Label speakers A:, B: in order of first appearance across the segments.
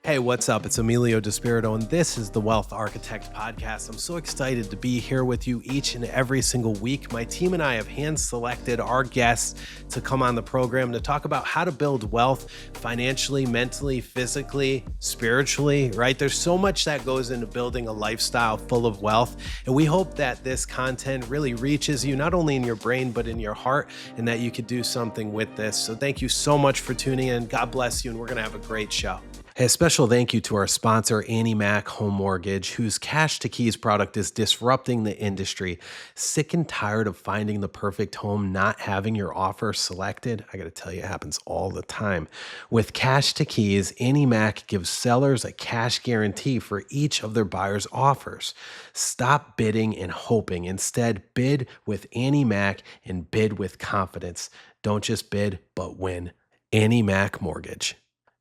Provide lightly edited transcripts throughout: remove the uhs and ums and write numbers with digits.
A: Hey, what's up? It's Emilio DiSpirito, and this is the Wealth Architect Podcast. I'm so excited to be here with you each and every single week. My team and I have hand-selected our guests to come on the program to talk about how to build wealth financially, mentally, physically, spiritually, right? There's so much that goes into building a lifestyle full of wealth, and we hope that this content really reaches you, not only in your brain, but in your heart, and that you could do something with this. So thank you so much for tuning in. God bless you, and we're going to have a great show. Hey, a special thank you to our sponsor, Annie Mac Home Mortgage, whose Cash to Keys product is disrupting the industry. Sick and tired of finding the perfect home, not having your offer selected? I got to tell you, it happens all the time. With Cash to Keys, Annie Mac gives sellers a cash guarantee for each of their buyers' offers. Stop bidding and hoping. Instead, bid with Annie Mac and bid with confidence. Don't just bid, but win. Annie Mac Mortgage.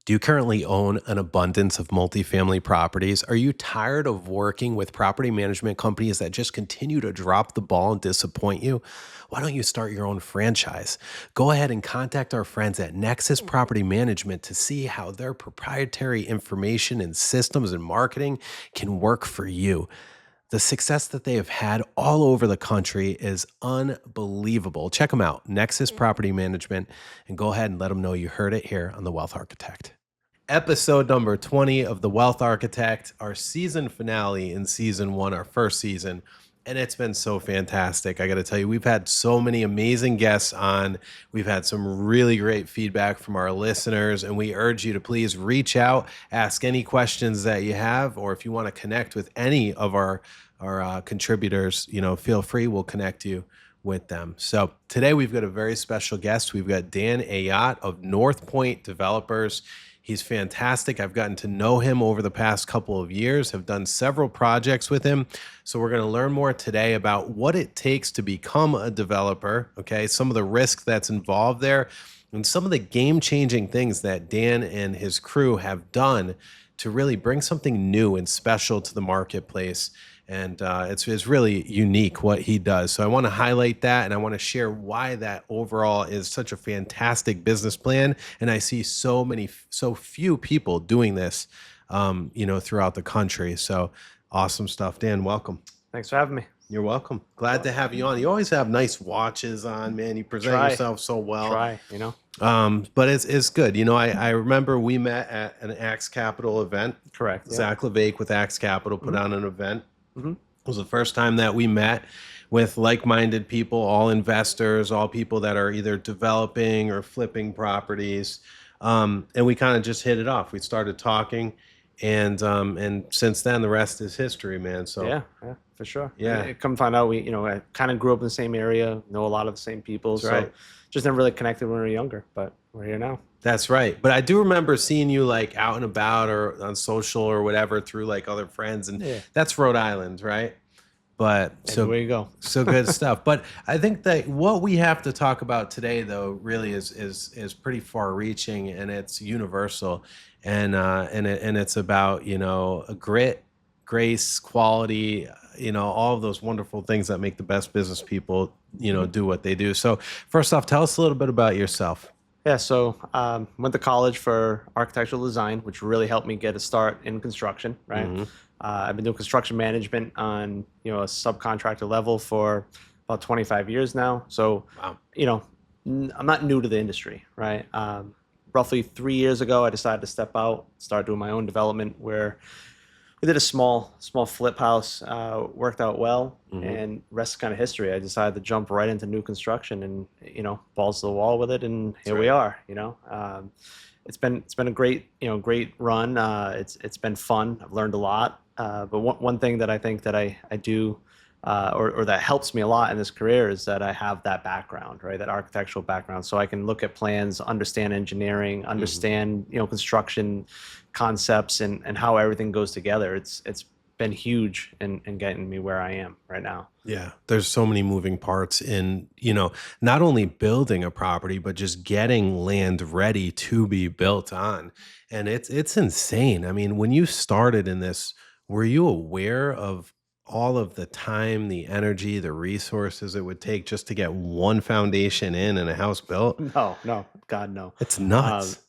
A: Do you currently own an abundance of multifamily properties? Are you tired of working with property management companies that just continue to drop the ball and disappoint you? Why don't you start your own franchise? Go ahead and contact our friends at Nexus Property Management to see how their proprietary information and systems and marketing can work for you. The success that they have had all over the country is unbelievable. Check them out, Nexus Property Management, and go ahead and let them know you heard it here on The Wealth Architect. Episode number 20 of The Wealth Architect, our season finale in season one, our first season. And it's been so fantastic. I got to tell you, we've had so many amazing guests on. We've had some really great feedback from our listeners, and we urge you to please reach out, ask any questions that you have, or if you want to connect with any of our contributors, feel free. We'll connect you with them. So today we've got a very special guest. We've got Dan Ayotte of Northpoint Developers. He's fantastic. I've gotten to know him over the past couple of years, have done several projects with him. So we're going to learn more today about what it takes to become a developer, okay? Some of the risk that's involved there, and some of the game-changing things that Dan and his crew have done to really bring something new and special to the marketplace. And it's really unique what he does. So I want to highlight that, and I want to share why that overall is such a fantastic business plan. And I see so few people doing this, throughout the country. So awesome stuff. Dan, welcome.
B: Thanks for having me.
A: You're welcome. Glad to have you on. You always have nice watches on, man. You present yourself so well. But it's good. I remember we met at an Axe Capital event.
B: Correct.
A: Zach Levake with Axe Capital put on an event. It was the first time that we met with like-minded people, all investors, all people that are either developing or flipping properties. And we kind of just hit it off. We started talking, and since then the rest is history, man. So
B: yeah, for sure.
A: Yeah.
B: Come find out, I kind of grew up in the same area, know a lot of the same people.
A: That's right.
B: Just never really connected when we were younger, but we're here now.
A: That's right. But I do remember seeing you like out and about or on social or whatever through like other friends, and that's Rhode Island, right? But so
B: where you go.
A: So good stuff. But I think that what we have to talk about today, though, really is pretty far-reaching, and it's universal, and it's about a grit, grace, quality, all of those wonderful things that make the best business people do what they do. So first off, tell us a little bit about yourself.
B: Yeah, so went to college for architectural design, which really helped me get a start in construction, right? I've been doing construction management on, a subcontractor level for about 25 years now. So,
A: wow.
B: I'm not new to the industry, right? Roughly 3 years ago, I decided to step out, start doing my own development, where we did a small flip house, worked out well, and rest is kind of history. I decided to jump right into new construction and, balls to the wall with it, and here we are, It's been a great run. It's been fun. I've learned a lot. But one thing that I think that I do, or that helps me a lot in this career, is that I have that background, right? That architectural background, so I can look at plans, understand engineering, understand construction concepts, and how everything goes together. It's been huge in getting me where I am right now.
A: Yeah, there's so many moving parts in, not only building a property, but just getting land ready to be built on. And it's insane. I mean, when you started in this, were you aware of all of the time, the energy, the resources it would take just to get one foundation in and a house built?
B: No, God, no.
A: It's nuts.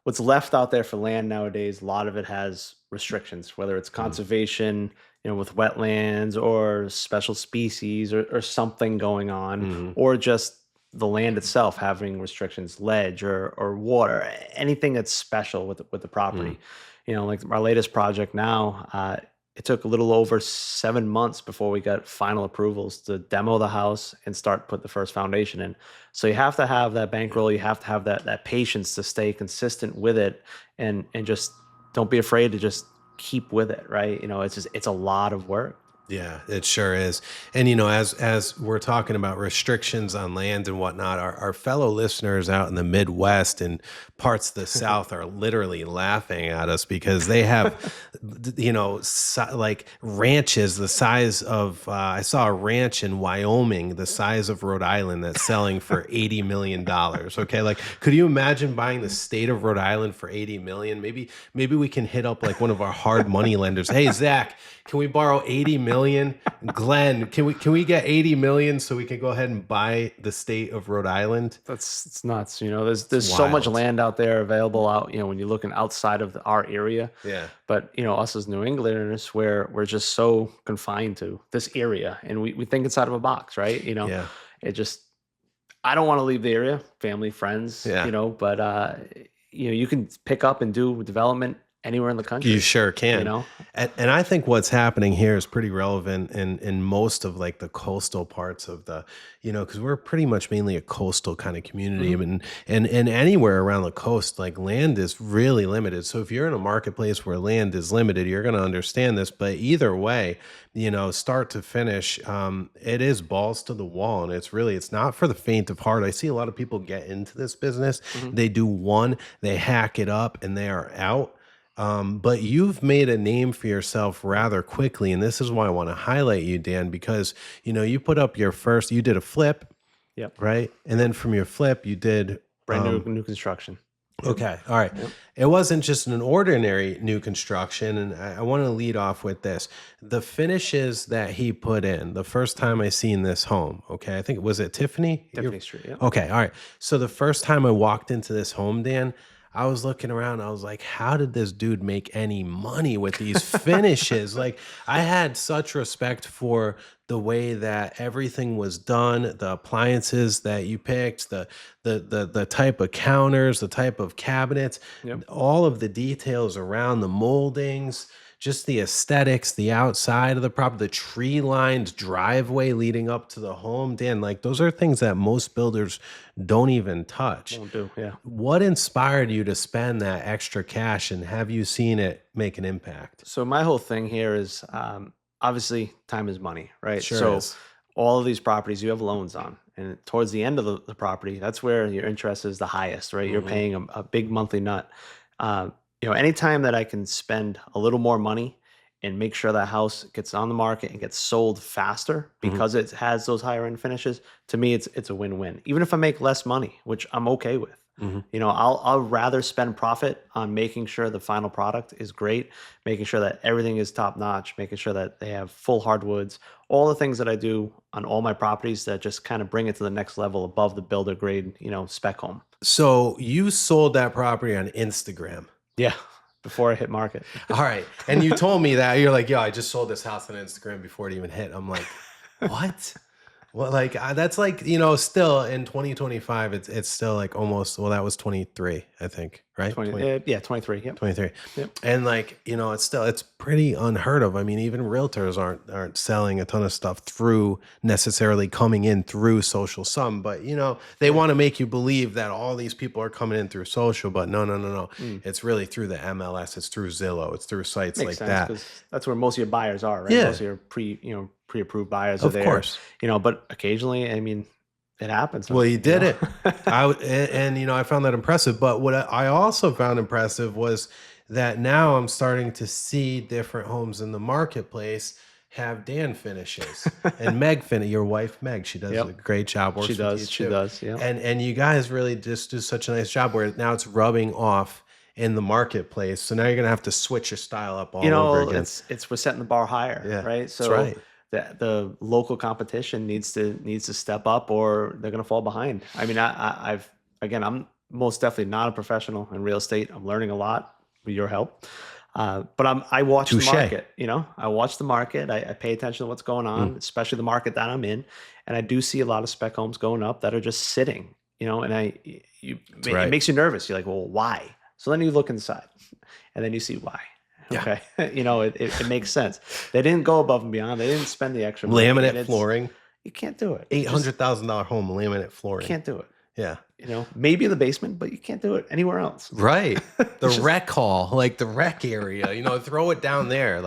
B: what's left out there for land nowadays, a lot of it has restrictions, whether it's conservation, with wetlands or special species or something going on,
A: Hmm.
B: or just the land itself having restrictions, ledge or water, anything that's special with the
A: Mm.
B: property. Like our latest project now, it took a little over 7 months before we got final approvals to demo the house and start put the first foundation in. So you have to have that bankroll, you have to have that patience to stay consistent with it, and just don't be afraid to just keep with it, right? It's a lot of work.
A: Yeah, it sure is. And as we're talking about restrictions on land and whatnot, our fellow listeners out in the Midwest and parts of the South are literally laughing at us because they have, like ranches the size of. I saw a ranch in Wyoming the size of Rhode Island that's selling for $80 million. Okay, like could you imagine buying the state of Rhode Island for 80 million? Maybe we can hit up like one of our hard money lenders. Hey Zach, can we borrow 80 million? Glenn, can we get 80 million so we can go ahead and buy the state of Rhode Island?
B: It's nuts. There's so much
A: Wild.
B: land out there available out, when you're looking outside of our area.
A: Yeah.
B: But, us as New Englanders, we're just so confined to this area and we think inside of a box, right?
A: Yeah.
B: It just, I don't want to leave the area, family, friends,
A: Yeah.
B: but, you can pick up and do development anywhere in the country.
A: You sure can. And I think what's happening here is pretty relevant in most of like the coastal parts of the, because we're pretty much mainly a coastal kind of community. And anywhere around the coast, like land is really limited. So if you're in a marketplace where land is limited, you're going to understand this. But either way, start to finish, it is balls to the wall. And it's not for the faint of heart. I see a lot of people get into this business. They do one, they hack it up and they are out. But you've made a name for yourself rather quickly. And this is why I want to highlight you, Dan, because, you put up you did a flip,
B: Yep.
A: right? And then from your flip, you did
B: Brand new construction.
A: Okay. All right.
B: Yep.
A: It wasn't just an ordinary new construction. And I want to lead off with this. The finishes that he put in the first time I seen this home. Okay. I think, was it Tiffany?
B: Tiffany Street. Yeah.
A: Okay. All right. So the first time I walked into this home, Dan, I was looking around. I was like, how did this dude make any money with these finishes? Like, I had such respect for the way that everything was done, the appliances that you picked, the type of counters, the type of cabinets,
B: Yep.
A: all of the details around the moldings, just the aesthetics, the outside of the property, the tree-lined driveway leading up to the home. Dan, like those are things that most builders don't even touch.
B: Won't do. Yeah.
A: What inspired you to spend that extra cash, and have you seen it make an impact?
B: So my whole thing here is obviously time is money, right?
A: Sure
B: so
A: is.
B: all of these properties you have loans on, and towards the end of the property, that's where your interest is the highest, right? You're paying a big monthly nut. Anytime that I can spend a little more money and make sure that house gets on the market and gets sold faster because it has those higher end finishes, to me, it's a win-win. Even if I make less money, which I'm okay with. I'll rather spend profit on making sure the final product is great, making sure that everything is top notch, making sure that they have full hardwoods, all the things that I do on all my properties that just kind of bring it to the next level above the builder grade, spec home.
A: So you sold that property on Instagram.
B: Yeah, before I hit market.
A: All right. And you told me that. You're like, yo, I just sold this house on Instagram before it even hit. I'm like, what? Well, like that's like, still in 2025, it's still like almost, well, that was 23, I think, right?
B: 23. Yep.
A: 23.
B: Yep.
A: And like, it's pretty unheard of. I mean, even realtors aren't selling a ton of stuff through necessarily coming in through social. Some, but they want to make you believe that all these people are coming in through social, but no. It's really through the MLS. It's through Zillow. It's through sites
B: Makes
A: like
B: sense,
A: that.
B: 'cause that's where most of your buyers are, right?
A: Yeah.
B: Most of your pre-approved buyers are
A: Of
B: there.
A: course.
B: But occasionally, I mean, it happens.
A: Well, you did it. I found that impressive. But what I also found impressive was that now I'm starting to see different homes in the marketplace have Dan finishes and Meg your wife Meg. She does a great job. Works
B: She
A: with
B: does.
A: you
B: She
A: too.
B: does. Yeah.
A: And you guys really just do such a nice job where now it's rubbing off in the marketplace. So now you're gonna have to switch your style up all over again.
B: It's we're setting the bar higher,
A: Yeah,
B: right?
A: that's
B: So
A: right.
B: the local competition needs to step up, or they're going to fall behind. I mean, I'm most definitely not a professional in real estate. I'm learning a lot with your help. But I watch the
A: Touche.
B: market, I watch the market. I pay attention to what's going on,
A: Mm,
B: especially the market that I'm in. And I do see a lot of spec homes going up that are just sitting, and
A: that's
B: it
A: right.
B: makes you nervous. You're like, well, why? So then you look inside and then you see why.
A: Yeah.
B: Okay. It makes sense. They didn't go above and beyond. They didn't spend the extra money. And
A: Laminate flooring,
B: you can't do it. You just
A: $800,000 home, laminate flooring.
B: can't do it.
A: Yeah.
B: Maybe in the basement, but you can't do it anywhere else.
A: Right. The
B: It's just,
A: rec hall, like the rec area, throw it down there.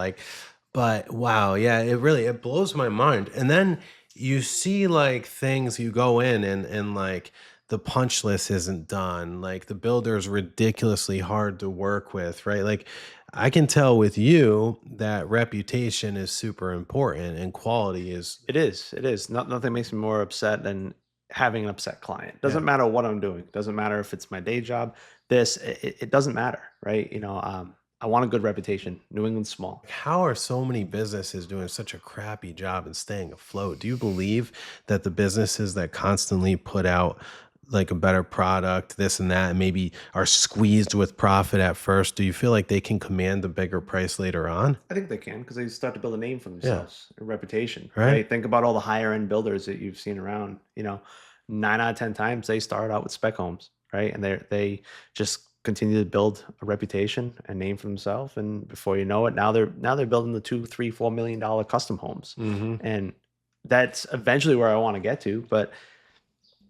A: But wow, yeah, it blows my mind. And then you see like things you go in and like the punch list isn't done. Like the builder's ridiculously hard to work with, right? Like I can tell with you that reputation is super important and quality is,
B: it is. It is. Nothing makes me more upset than having an upset client.
A: yeah.
B: Doesn't matter what I'm doing. Doesn't matter if it's my day job. It doesn't matter, right? I want a good reputation. New England's small.
A: How are so many businesses doing such a crappy job in staying afloat? Do you believe that the businesses that constantly put out like a better product, this and that, and maybe are squeezed with profit at first, do you feel like they can command a bigger price later on?
B: I think they can because they start to build a name for
A: Yeah.
B: themselves, a reputation,
A: Right.
B: right? Think about all the higher end builders that you've seen around. 9 out of 10 times they start out with spec homes, right? And they just continue to build a reputation, a name for themselves, and before you know it, now they're building the 2, 3, $4 million custom homes,
A: Hmm.
B: and that's eventually where I want to get to, but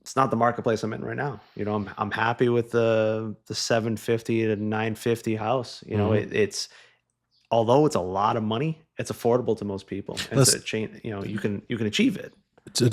B: it's not the marketplace I'm in right now. I'm happy with the 750 to 950 house.
A: Hmm.
B: It's although it's a lot of money, it's affordable to most people, and it's
A: Let's
B: a chain. You can achieve it.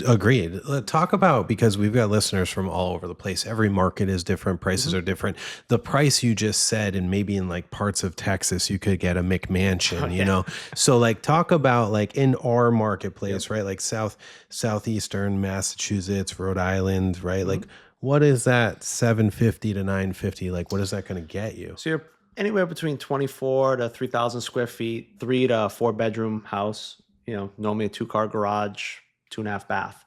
A: Agreed. Talk about, because we've got listeners from all over the place. Every market is different. Prices
B: Mhm.
A: are different. The price you just said, and maybe in like parts of Texas, you could get a
B: Oh
A: McMansion,
B: yeah.
A: So like talk about like in our
B: Yep.
A: marketplace, right? Like southeastern Massachusetts, Rhode Island, right?
B: Mhm.
A: Like what is that 750 to 950? Like what is that going to get you?
B: So you're anywhere between 24 to 3,000 square feet, 3 to 4 bedroom house. Normally a 2 car garage, 2.5 bath.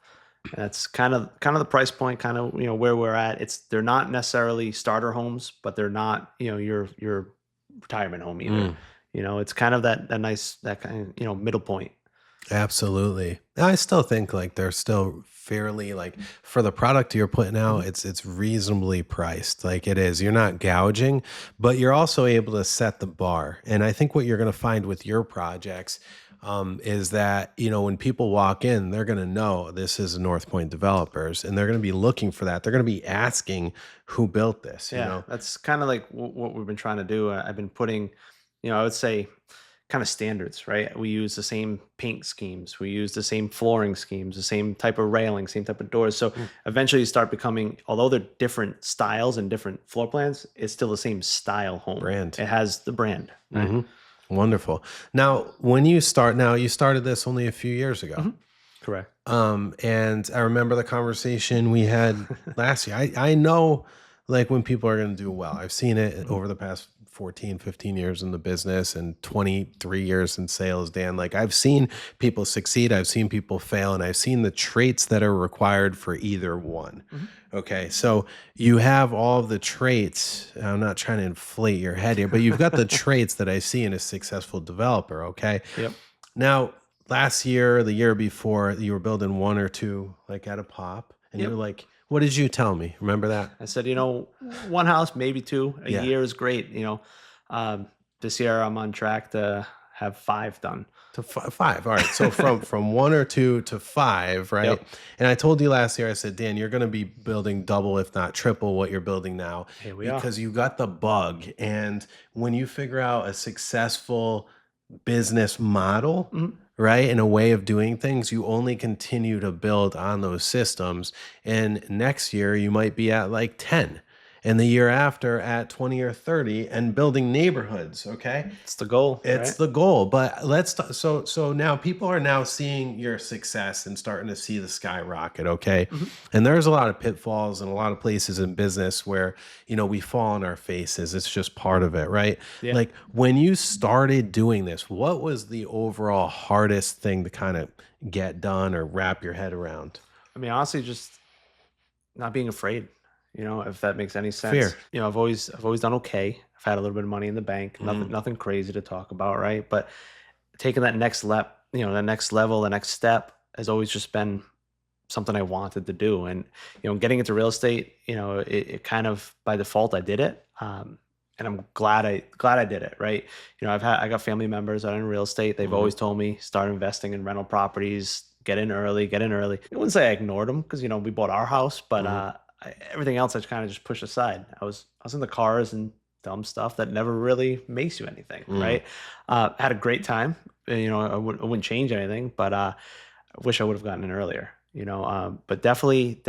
B: And that's kind of the price point, kind of where we're at. They're not necessarily starter homes, but they're not your retirement home either.
A: Mm.
B: It's kind of that nice that kind of middle point.
A: Absolutely. I still think like they're still fairly like for the product you're putting out,
B: Mhm.
A: it's reasonably priced. Like it is. You're not gouging, but you're also able to set the bar. And I think what you're going to find with your projects is that, when people walk in, they're going to know this is a Northpoint Developers and they're going to be looking for that. They're going to be asking who built this,
B: Yeah, that's kind of like what we've been trying to do. I've been putting, I would say, kind of standards, right? We use the same paint schemes, we use the same flooring schemes, the same type of railing, same type of doors. So
A: Mm.
B: eventually, you start becoming, although they're different styles and different floor plans, it's still the same style home.
A: Brand.
B: It has the brand, right?
A: Hmm. Wonderful. Now, when you start, now you started this only a few years ago.
B: Mhm. Correct.
A: And I remember the conversation we had last year. I know like when people are going to do well. I've seen it
B: Mhm.
A: over the past 14, 15 years in the business and 23 years in sales, Dan. Like I've seen people succeed, I've seen people fail, and I've seen the traits that are required for either one.
B: Mhm.
A: Okay. So you have all of the traits. I'm not trying to inflate your head here, but you've got the traits that I see in a successful developer. Okay.
B: Yep.
A: Now, last year, the year before, you were building one or two like at a pop, and you're
B: Yep.
A: like, "What did you tell me?" Remember that?
B: I said, one house, maybe two a
A: Yeah,
B: year is great. Um, this year I'm on track to have 5 done.
A: to five. All right, so from one or two to five, right?
B: Yep.
A: And I told you last year, I said, Dan, you're going to be building double, if not triple, what you're building now
B: Here we are.
A: because you got the bug. And when you figure out a successful business model,
B: Mhm.
A: right? And a way of doing things, you only continue to build on those systems. And next year, you might be at like 10, and the year after at 20 or 30 and building neighborhoods. Okay.
B: It's the goal,
A: It's
B: right?
A: the goal, but so now people are now seeing your success and starting to see the skyrocket, okay?
B: Mhm.
A: And there's a lot of pitfalls and a lot of places in business where, we fall on our faces. It's just part of it, right?
B: Yeah.
A: Like when you started doing this, what was the overall hardest thing to kind of get done or wrap your head around?
B: I mean, honestly, just not being afraid. if that makes any sense.
A: Fair.
B: I've always done okay. I've had a little bit of money in the bank, nothing crazy to talk about, right? But taking that next the next level, the next step has always just been something I wanted to do. And, getting into real estate, it kind of by default I did it. And I'm glad I did it, right? I got family members that are in real estate. They've always told me start investing in rental properties, get in early, get in early. I wouldn't say I ignored them because, we bought our house, but everything else I kind of just pushed aside. I was in the cars and dumb stuff that never really makes you anything, right? Had a great time. I wouldn't change anything, but I wish I would have gotten in earlier. But definitely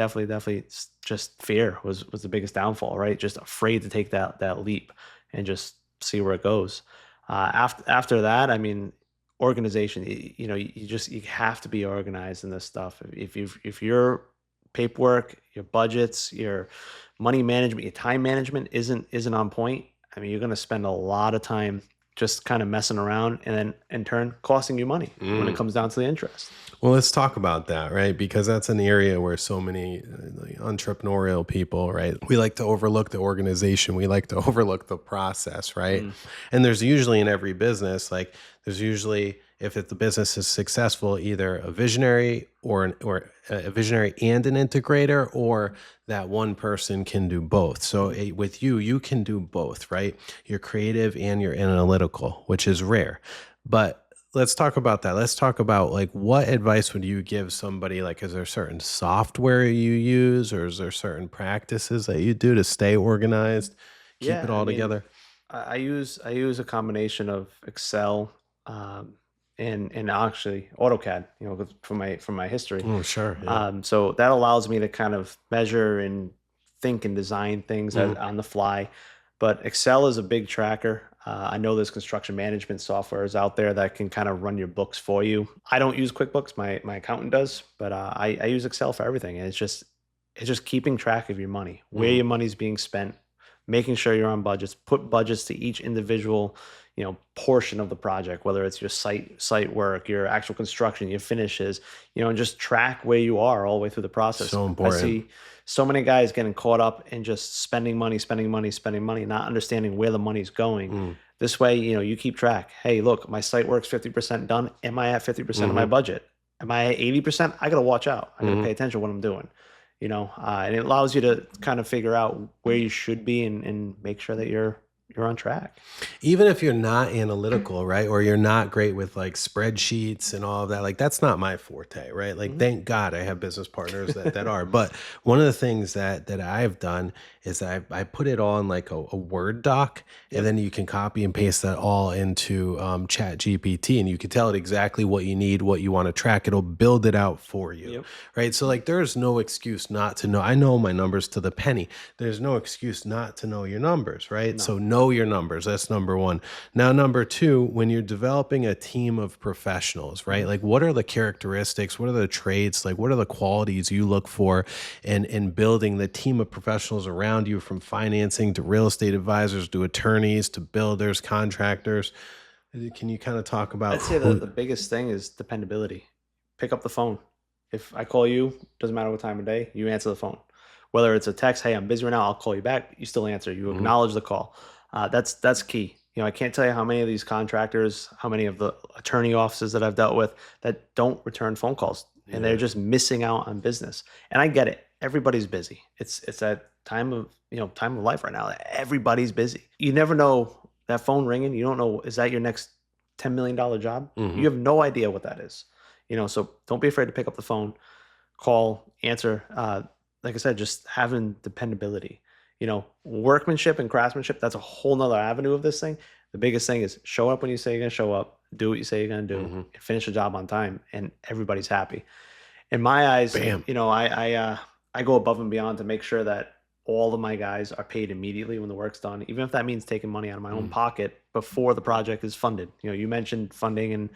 B: just fear was the biggest downfall, right? Just afraid to take that leap and just see where it goes. After that, I mean, organization. You have to be organized in this stuff. If your paperwork, your budgets, your money management, your time management isn't on point, I mean, you're going to spend a lot of time just kind of messing around and then in turn costing you money when it comes down to the interest.
A: Well, let's talk about that, right? Because that's an area where so many entrepreneurial people, right? We like to overlook the organization. We like to overlook the process, right? And there's usually in every business, there's usually, if the business is successful, either a visionary or a visionary and an integrator, or that one person can do both. So with you can do both, right? You're creative and you're analytical, which is rare. But let's talk about that. Let's talk about what advice would you give somebody? Is there certain software you use, or is there certain practices that you do to stay organized, keep it all together?
B: I use a combination of Excel, and actually AutoCAD, from my history.
A: Oh, sure. Yeah.
B: So that allows me to kind of measure and think and design things on the fly. But Excel is a big tracker. I know there's construction management softwares out there that can kind of run your books for you. I don't use QuickBooks, my accountant does, but I use Excel for everything. And it's just keeping track of your money, where your money's being spent, making sure you're on budgets, put budgets to each individual, portion of the project, whether it's your site work, your actual construction, your finishes, and just track where you are all the way through the process.
A: So important.
B: I see so many guys getting caught up in just spending money, not understanding where the money's going. This way, you keep track. Hey, look, my site work's 50% done. Am I at 50% of my budget? Am I at 80%? I got to watch out. I got to pay attention to what I'm doing. And it allows you to kind of figure out where you should be and make sure that you're on track.
A: Even if you're not analytical, right? Or you're not great with spreadsheets and all of that, that's not my forte, right? Thank God I have business partners that are. But one of the things that I've done is I put it on a Word doc, and then you can copy and paste that all into Chat GPT, and you can tell it exactly what you need, what you want to track. It'll build it out for you, right? So there's no excuse not to know. I know my numbers to the penny. There's no excuse not to know your numbers, right?
B: No.
A: So know your numbers. That's number one. Now, number two, when you're developing a team of professionals, right? What are the characteristics? What are the traits? What are the qualities you look for in building the team of professionals around you, from financing to real estate advisors to attorneys to builders, contractors? Can you kind of talk about?
B: I'd say the biggest thing is dependability. Pick up the phone. If I call you, doesn't matter what time of day, you answer the phone. Whether it's a text, hey, I'm busy right now, I'll call you back, you still answer. You acknowledge the call. That's key. I can't tell you how many of these contractors, how many of the attorney offices that I've dealt with that don't return phone calls, and they're just missing out on business. And I get it. Everybody's busy. It's that time of life right now. Everybody's busy. You never know, that phone ringing. You don't know, is that your next $10 million job? You have no idea what that is. So don't be afraid to pick up the phone, call, answer. Like I said, just having dependability. Workmanship and craftsmanship, that's a whole nother avenue of this thing. The biggest thing is show up when you say you're going to show up, do what you say you're going to do, and finish the job on time, and everybody's happy. In my eyes,
A: Bam.
B: I go above and beyond to make sure that all of my guys are paid immediately when the work's done, even if that means taking money out of my own pocket before the project is funded. You mentioned funding and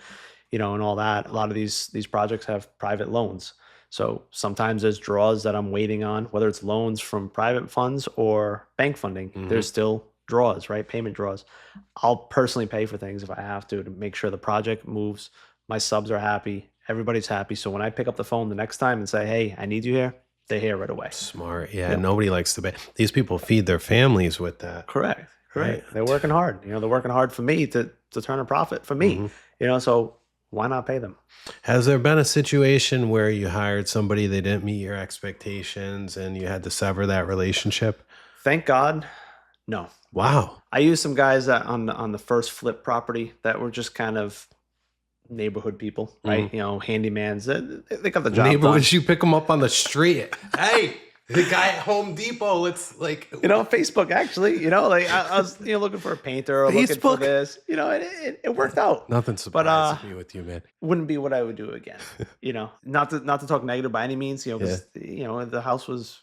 B: all that. A lot of these projects have private loans. So sometimes there's draws that I'm waiting on, whether it's loans from private funds or bank funding. There's still draws, right? Payment draws. I'll personally pay for things if I have to make sure the project moves. My subs are happy. Everybody's happy. So when I pick up the phone the next time and say, hey, I need you here, they hear right away.
A: Smart. Yeah. Nobody likes to pay. These people feed their families with that.
B: Correct.
A: Right.
B: They're working hard. They're working hard for me to turn a profit for me. So why not pay them?
A: Has there been a situation where you hired somebody, they didn't meet your expectations and you had to sever that relationship?
B: Thank God, no.
A: Wow.
B: I used some guys that on the first flip property that were just kind of neighborhood people, right? Handymans. They got the job done.
A: Neighborhood, you pick them up on the street. Hey, the guy at Home Depot, let's like...
B: Facebook actually, I was looking for a painter or looking for this. It worked out.
A: Nothing surprises me with you, man.
B: Wouldn't be what I would do again. Not to talk negative by any means, because the house was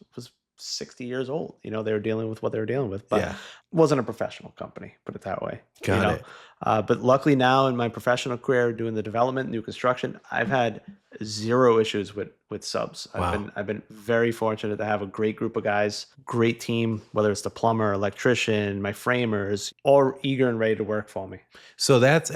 B: 60 years old. They were dealing with what they were dealing with, but wasn't a professional company, put it that way.
A: Got it.
B: But luckily now in my professional career, doing the development, new construction, I've had zero issues with subs.
A: Wow.
B: I've been very fortunate to have a great group of guys, great team, whether it's the plumber, electrician, my framers, all eager and ready to work for me.
A: So that's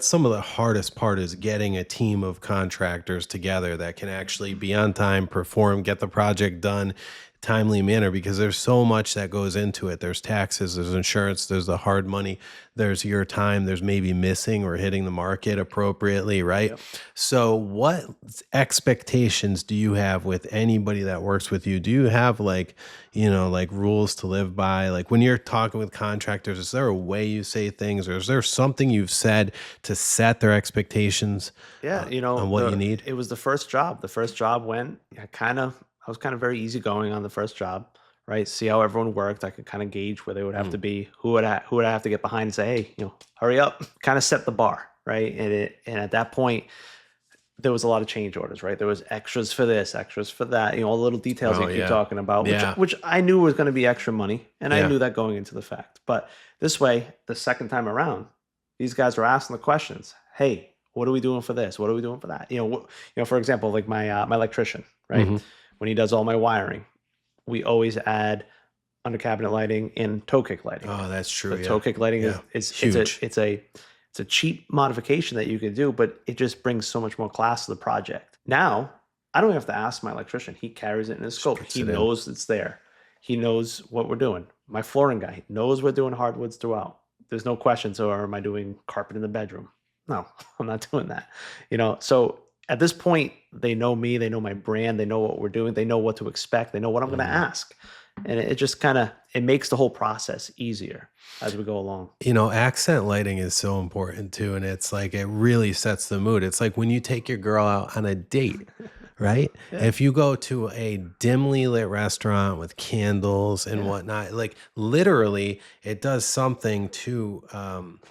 A: some of the hardest part, is getting a team of contractors together that can actually be on time, perform, get the project done timely manner, because there's so much that goes into it. There's taxes, there's insurance, there's the hard money, there's your time, there's maybe missing or hitting the market appropriately, right? Yep. So what expectations do you have with anybody that works with you? Do you have like rules to live by? Like when you're talking with contractors, is there a way you say things, or is there something you've said to set their expectations on what you need?
B: It was the first job. The first job went, I was kind of very easygoing on the first job, right? See how everyone worked. I could kind of gauge where they would have to be, who would I have to get behind and say, hey, hurry up, kind of set the bar, right? And at that point, there was a lot of change orders, right? There was extras for this, extras for that, all the little details you keep talking about, which I knew was going to be extra money. And I knew that going into the fact. But this way, the second time around, these guys were asking the questions. Hey, what are we doing for this? What are we doing for that? For example, like my electrician, right? Mm-hmm. When he does all my wiring, we always add under cabinet lighting and toe kick lighting.
A: Oh, that's true.
B: The toe kick lighting is huge. It's a cheap modification that you can do, but it just brings so much more class to the project. Now, I don't have to ask my electrician. He carries it in his scope. He knows it's there. He knows what we're doing. My flooring guy knows we're doing hardwoods throughout. There's no questions, or am I doing carpet in the bedroom? No, I'm not doing that. So at this point, they know me, they know my brand, they know what we're doing, they know what to expect, they know what I'm going to ask. And it just it makes the whole process easier as we go along.
A: Accent lighting is so important too. And it's like, it really sets the mood. It's like when you take your girl out on a date, right? Yeah. If you go to a dimly lit restaurant with candles and whatnot, like literally it does something to,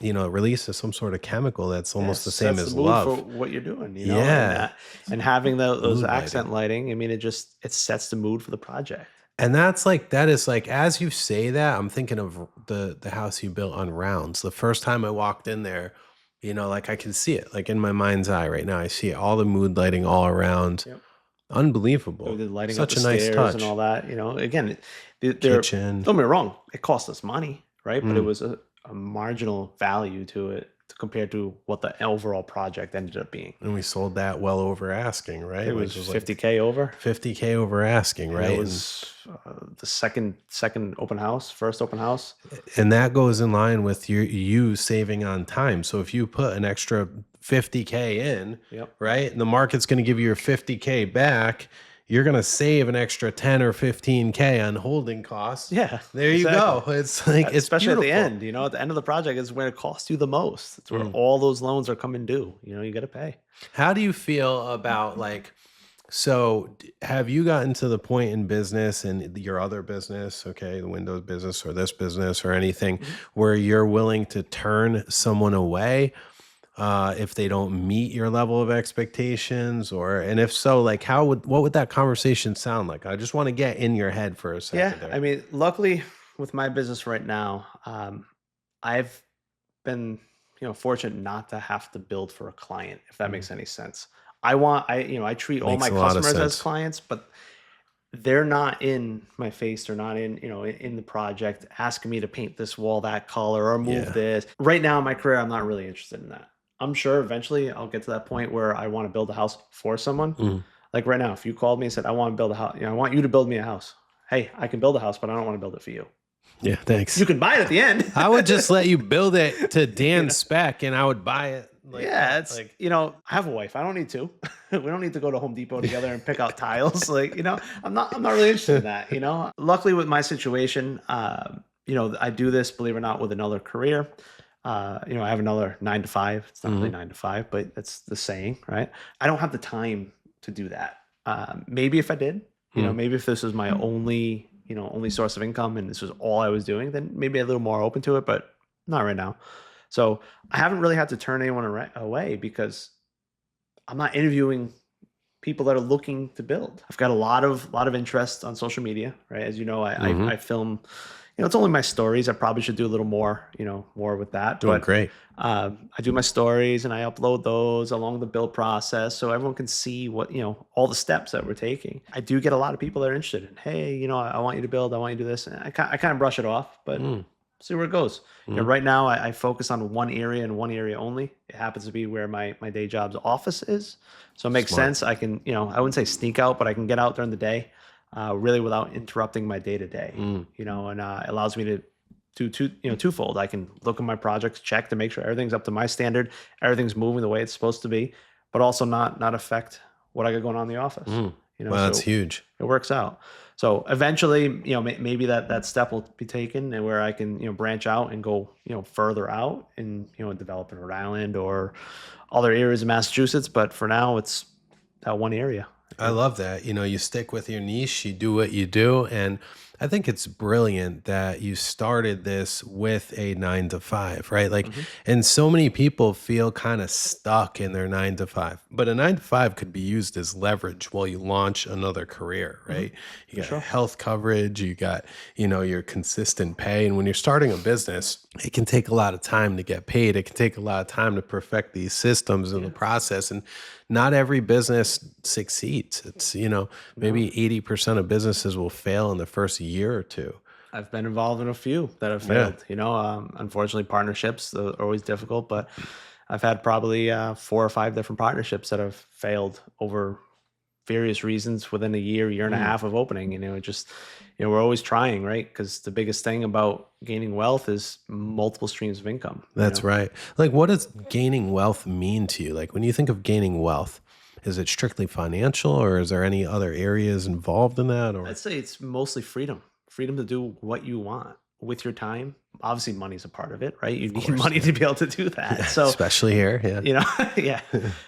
A: release some sort of chemical that's almost the same as love.
B: For what you're doing, and having those accent lighting, I mean, it sets the mood for the project.
A: And that is as you say that, I'm thinking of the house you built on Rounds. The first time I walked in there, I can see it, like in my mind's eye right now. I see all the mood lighting all around. Yep. Unbelievable.
B: The lighting
A: Such
B: up the
A: a nice
B: stairs
A: touch.
B: And all that. Again,
A: kitchen.
B: Don't get me wrong, it cost us money, right? But it was a marginal value to it compared to what the overall project ended up being.
A: And we sold that well over asking, right?
B: It was $50K over.
A: $50K over asking, right?
B: It was the second open house, first open house.
A: And that goes in line with you saving on time. So if you put an extra $50K in, right, and the market's going to give you your $50K back, you're going to save an extra 10 or 15K on holding costs.
B: Yeah.
A: There you go. It's like,
B: especially
A: beautiful.
B: At the end, at the end of the project is where it costs you the most. It's where all those loans are coming due. You got to pay.
A: How do you feel about so have you gotten to the point in business and your other business, okay, the windows business or this business or anything, where you're willing to turn someone away if they don't meet your level of expectations, and if so, what would that conversation sound like? I just want to get in your head for a second.
B: Yeah, I mean, luckily with my business right now, I've been fortunate not to have to build for a client, if that makes any sense. I treat all my customers as clients, but they're not in my face. They're not in the project asking me to paint this wall that color or move this. Right now in my career, I'm not really interested in that. I'm sure eventually I'll get to that point where I want to build a house for someone. Like right now, if you called me and said, I want to build a house, I want you to build me a house. Hey, I can build a house, but I don't want to build it for you.
A: Yeah, thanks.
B: You can buy it at the end.
A: I would just let you build it to Dan's spec and I would buy it.
B: Yeah, it's
A: like,
B: I have a wife. I don't need to. We don't need to go to Home Depot together and pick out tiles. I'm not really interested in that. Luckily with my situation, I do this, believe it or not, with another career. I have another 9 to 5. It's not really 9 to 5, but that's the saying, right? I don't have the time to do that. Maybe if I did, maybe if this was my only source of income and this was all I was doing, then maybe a little more open to it, but not right now. So I haven't really had to turn anyone away because I'm not interviewing people that are looking to build. I've got a lot of interest on social media, right? As you know, I film, it's only my stories. I probably should do a little more, more with that.
A: Doing great.
B: I do my stories and I upload those along the build process so everyone can see what, all the steps that we're taking. I do get a lot of people that are interested in, hey, I want you to build, I want you to do this. And I kind of brush it off, but see where it goes. Right now I focus on one area and one area only. It happens to be where my day job's office is. So it makes sense. I can, I wouldn't say sneak out, but I can get out during the day really without interrupting my day to day, and it allows me to do twofold. I can look at my projects, check to make sure everything's up to my standard, everything's moving the way it's supposed to be, but also not affect what I got going on in the office.
A: Well, that's huge.
B: It works out. So eventually, maybe that step will be taken and where I can, branch out and go, further out and, develop in Rhode Island or other areas of Massachusetts. But for now, it's that one area.
A: I love that. You stick with your niche, you do what you do. And I think it's brilliant that you started this with a 9 to 5, right? Like, and so many people feel kind of stuck in their 9 to 5, but a 9 to 5 could be used as leverage while you launch another career, right? You got health coverage, you got, your consistent pay. And when you're starting a business, it can take a lot of time to get paid. It can take a lot of time to perfect these systems and the process. And not every business succeeds. It's, maybe 80% of businesses will fail in the first year or two.
B: I've been involved in a few that have failed. Unfortunately, partnerships are always difficult, but I've had probably 4 or 5 different partnerships that have failed over various reasons within a year and a half of opening. We're always trying, right? Because the biggest thing about gaining wealth is multiple streams of income.
A: That's right. Like, what does gaining wealth mean to you? Like, when you think of gaining wealth, is it strictly financial, or is there any other areas involved in that? Or
B: I'd say it's mostly freedom to do what you want with your time. Obviously, money's a part of it, right? You need money to be able to do that. So,
A: especially here,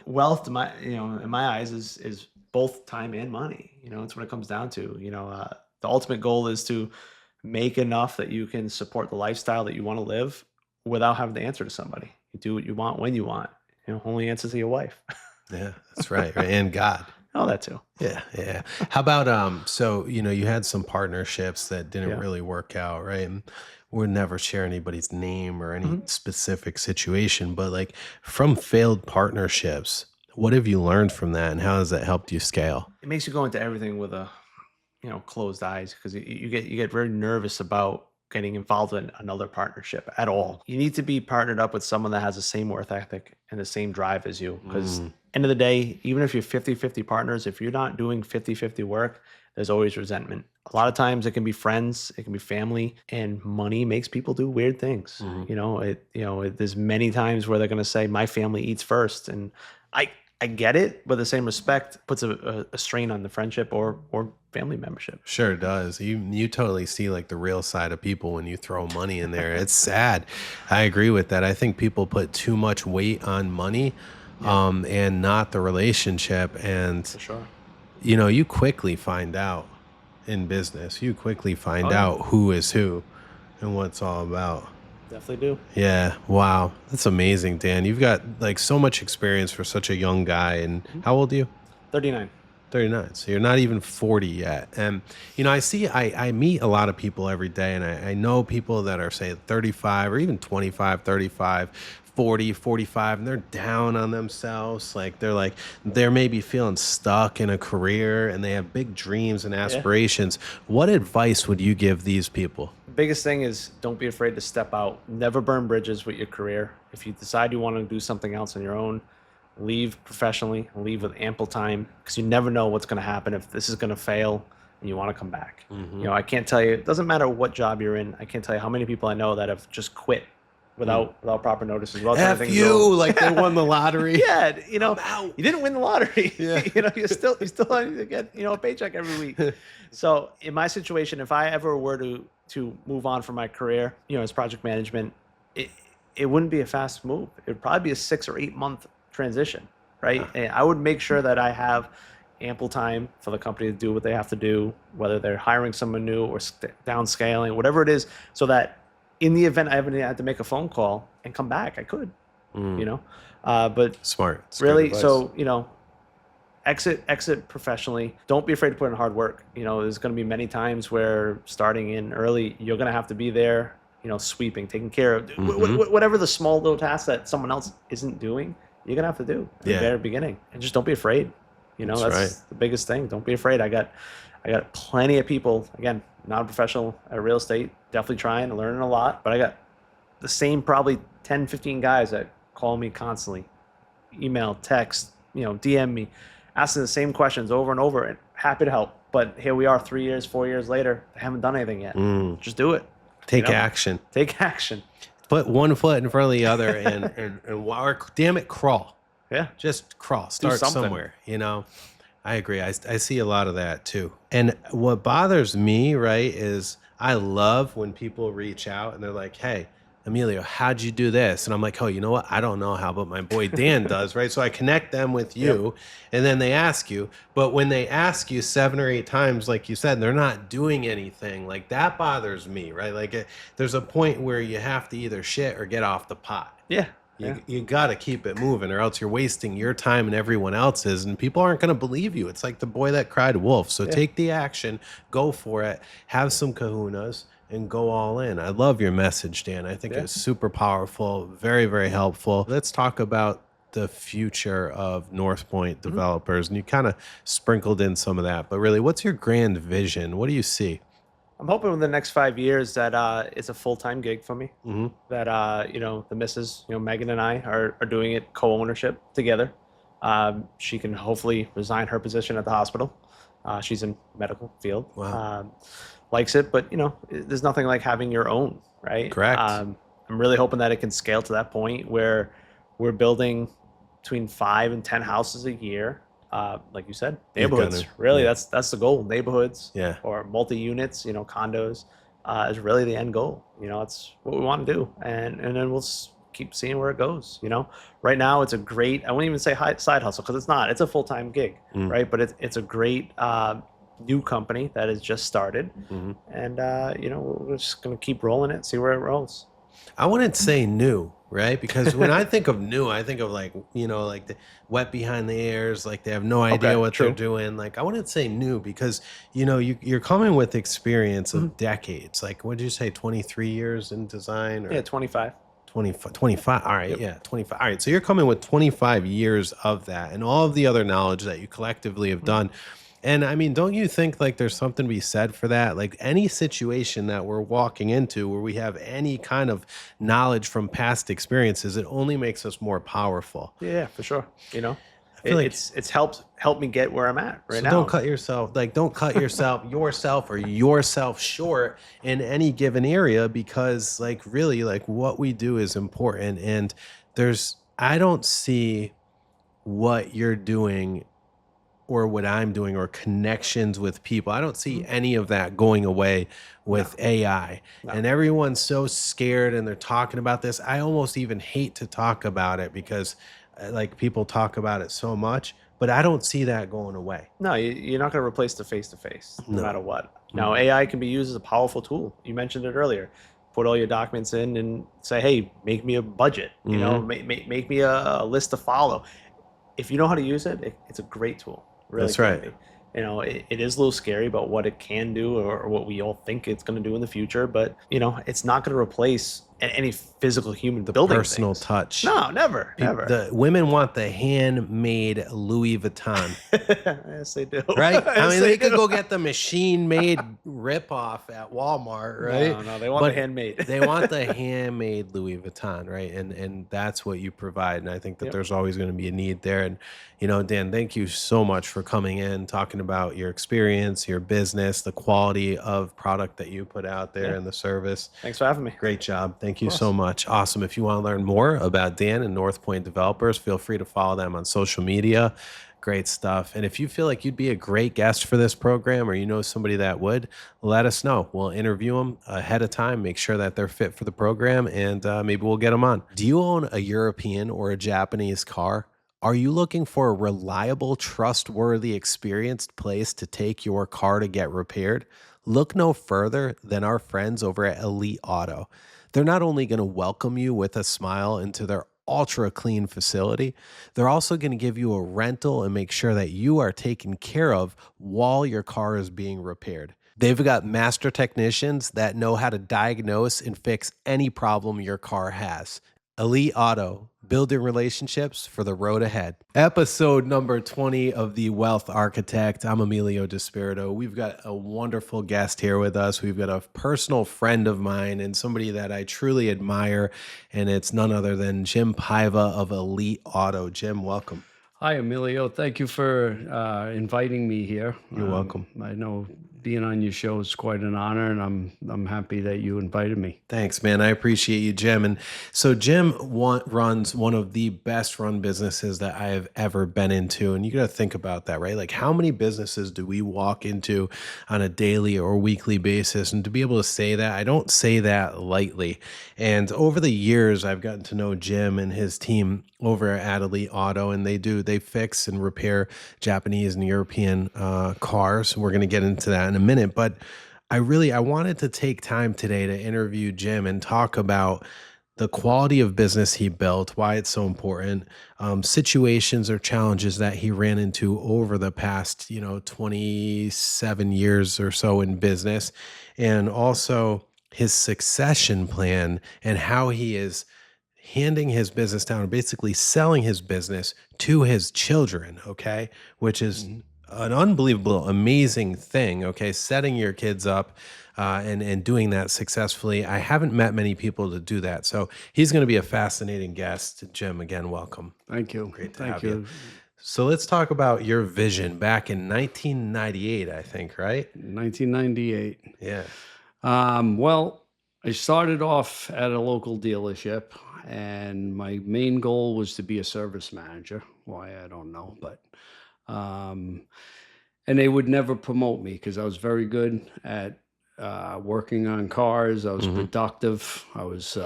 B: wealth, in my eyes, is both time and money. It's what it comes down to. The ultimate goal is to make enough that you can support the lifestyle that you want to live without having to answer to somebody. You do what you want when you want. Only answer to your wife.
A: Yeah, that's right. And God.
B: Oh, that too.
A: Yeah. How about so you had some partnerships that didn't really work out, right? And we'll never share anybody's name or any specific situation, but like from failed partnerships, what have you learned from that, and how has that helped you scale?
B: It makes you go into everything with a closed eyes, because you get very nervous about getting involved in another partnership at all. You need to be partnered up with someone that has the same work ethic and the same drive as you, because end of the day, even if you're 50-50 partners, if you're not doing 50-50 work, there's always resentment. A lot of times it can be friends, it can be family, and money makes people do weird things. There's many times where they're going to say, my family eats first. And I get it, but the same respect puts a strain on the friendship or family membership.
A: Sure does. You totally see like the real side of people when you throw money in there. It's sad. I agree with that. I think people put too much weight on money and not the relationship. And,
B: For sure.
A: You quickly find out in business. You quickly find out who is who and what it's all about.
B: Definitely do.
A: Yeah. Wow. That's amazing, Dan. You've got like so much experience for such a young guy. And how old are you?
B: 39.
A: 39. So you're not even 40 yet. And, I meet a lot of people every day, and I know people that are, say, 35 or even 25, 35, 40, 45, and they're down on themselves. Like they're maybe feeling stuck in a career, and they have big dreams and aspirations. What advice would you give these people?
B: The biggest thing is don't be afraid to step out. Never burn bridges with your career. If you decide you want to do something else on your own, leave professionally, leave with ample time, because you never know what's going to happen if this is going to fail and you want to come back. I can't tell you, it doesn't matter what job you're in. I can't tell you how many people I know that have just quit without proper notices.
A: F you, like they won the lottery.
B: Yeah, you
A: out.
B: didn't win the lottery.
A: Yeah.
B: You still need to get, a paycheck every week. So in my situation, if I ever were to move on from my career, as project management, it wouldn't be a fast move. It would probably be a 6 or 8 month transition, right? And I would make sure that I have ample time for the company to do what they have to do, whether they're hiring someone new or downscaling, whatever it is, so that in the event I ever had to make a phone call and come back, I could, but
A: Smart. It's
B: really, so, exit professionally. Don't be afraid to put in hard work. There's going to be many times where starting in early, you're going to have to be there, sweeping, taking care of whatever the small little tasks that someone else isn't doing, you're going to have to do at the very beginning. And just don't be afraid. That's
A: right.
B: the biggest thing. Don't be afraid. I got plenty of people, again, non-professional at real estate, definitely trying, learning a lot, but I got the same probably 10, 15 guys that call me constantly, email, text, DM me, asking the same questions over and over, and happy to help. But here we are 3 years, 4 years later, I haven't done anything yet. Just do it.
A: Take action.
B: Take action.
A: Put one foot in front of the other and damn it, crawl.
B: Yeah.
A: Just crawl. Start somewhere, I agree. I see a lot of that too. And what bothers me, right, is I love when people reach out and they're like, hey, Emilio, how'd you do this? And I'm like, oh, you know what? I don't know how, but my boy Dan does, right? So I connect them with you, and then they ask you. But when they ask you 7 or 8 times, like you said, they're not doing anything. Like that bothers me, right? Like there's a point where you have to either shit or get off the pot.
B: Yeah.
A: You got to keep it moving, or else you're wasting your time and everyone else's, and people aren't going to believe you. It's like the boy that cried wolf. So take the action, go for it, have some kahunas, and go all in. I love your message, Dan. I think it's super powerful, very, very helpful. Let's talk about the future of Northpoint Developers. And you kind of sprinkled in some of that, but really, what's your grand vision? What do you see?
B: I'm hoping in the next 5 years that it's a full-time gig for me. That the missus, Megan and I are doing it co-ownership together. She can hopefully resign her position at the hospital. She's in medical field.
A: Wow.
B: Likes it, but there's nothing like having your own, right?
A: Correct.
B: I'm really hoping that it can scale to that point where we're building between 5 and 10 houses a year. Like you said, neighborhoods. Really, that's the goal. Neighborhoods, or multi-units, condos, is really the end goal. It's what we want to do, and then we'll keep seeing where it goes. Right now it's a great. I wouldn't even say side hustle, because it's not. It's a full-time gig, right? But it's a great new company that has just started, and we're just gonna keep rolling it, see where it rolls.
A: I wouldn't say new, right? Because when I think of new, I think of like the wet behind the ears, like they have no idea what they're doing. Like I wouldn't say new because, you're coming with experience of decades. Like, what did you say, 23 years in design? Or?
B: Yeah, 25.
A: 25. All right. Yeah. 25. All right. So you're coming with 25 years of that and all of the other knowledge that you collectively have done. And I mean, don't you think like there's something to be said for that? Like any situation that we're walking into where we have any kind of knowledge from past experiences, it only makes us more powerful.
B: Yeah, for sure.
A: It's
B: helped me get where I'm at right now.
A: Don't cut yourself yourself short in any given area, because like really like what we do is important. And I don't see what you're doing or what I'm doing or connections with people. I don't see any of that going away with AI. No. And everyone's so scared and they're talking about this. I almost even hate to talk about it because like people talk about it so much, but I don't see that going away.
B: No, you're not going to replace the face-to-face no matter what. Now, AI can be used as a powerful tool. You mentioned it earlier. Put all your documents in and say, hey, make me a budget, make me a list to follow. If you know how to use it, it's a great tool. Really. That's right. It is a little scary about what it can do or what we all think it's going to do in the future, but it's not going to replace any physical human building
A: personal
B: things.
A: touch.
B: No, never.
A: The women want the handmade Louis Vuitton.
B: Yes, they do.
A: Right? I
B: Yes,
A: mean, they could
B: do.
A: go get the machine-made rip-off at Walmart, right?
B: No, they want the handmade.
A: They want the handmade Louis Vuitton, right? And that's what you provide. And I think that
B: Yep.
A: there's always going to be a need there. And, Dan, thank you so much for coming in, talking about your experience, your business, the quality of product that you put out there,
B: Yeah.
A: and the service.
B: Thanks for having me.
A: Great job. Thank you so much. Awesome. If you want to learn more about Dan and Northpoint Developers, feel free to follow them on social media. Great stuff. And if you feel like you'd be a great guest for this program, or you know somebody that would, let us know. We'll interview them ahead of time, make sure that they're fit for the program, and maybe we'll get them on. Do you own a European or a Japanese car? Are you looking for a reliable, trustworthy, experienced place to take your car to get repaired? Look no further than our friends over at Elite Auto. They're not only going to welcome you with a smile into their ultra clean facility, they're also going to give you a rental and make sure that you are taken care of while your car is being repaired. They've got master technicians that know how to diagnose and fix any problem your car has. Elite Auto, building relationships for the road ahead. Episode number 20 of The Wealth Architect. I'm Emilio DiSpirito. We've got a wonderful guest here with us. We've got a personal friend of mine and somebody that I truly admire, and it's none other than Jim Paiva of Elite Auto. Jim, welcome.
C: Hi, Emilio. Thank you for inviting me here.
A: You're welcome.
C: I know being on your show is quite an honor, and I'm happy that you invited me.
A: Thanks, man. I appreciate you, Jim. And so Jim runs one of the best run businesses that I have ever been into. And you got to think about that, right? Like, how many businesses do we walk into on a daily or weekly basis? And to be able to say that, I don't say that lightly. And over the years, I've gotten to know Jim and his team over at Elite Auto, and they fix and repair Japanese and European cars. We're going to get into that in a minute, but I wanted to take time today to interview Jim and talk about the quality of business he built, why it's so important, situations or challenges that he ran into over the past, 27 years or so in business, and also his succession plan and how he is handing his business down, or basically selling his business to his children, okay? Which is an unbelievable, amazing thing, okay? Setting your kids up and doing that successfully. I haven't met many people to do that. So he's going to be a fascinating guest. Jim, again, welcome.
C: Thank you.
A: Great to have you. So let's talk about your vision back in 1998, I think, right?
C: 1998.
A: Yeah.
C: Well, I started off at a local dealership, and my main goal was to be a service manager. Why, I don't know, but and they would never promote me because I was very good at working on cars. I was productive. I was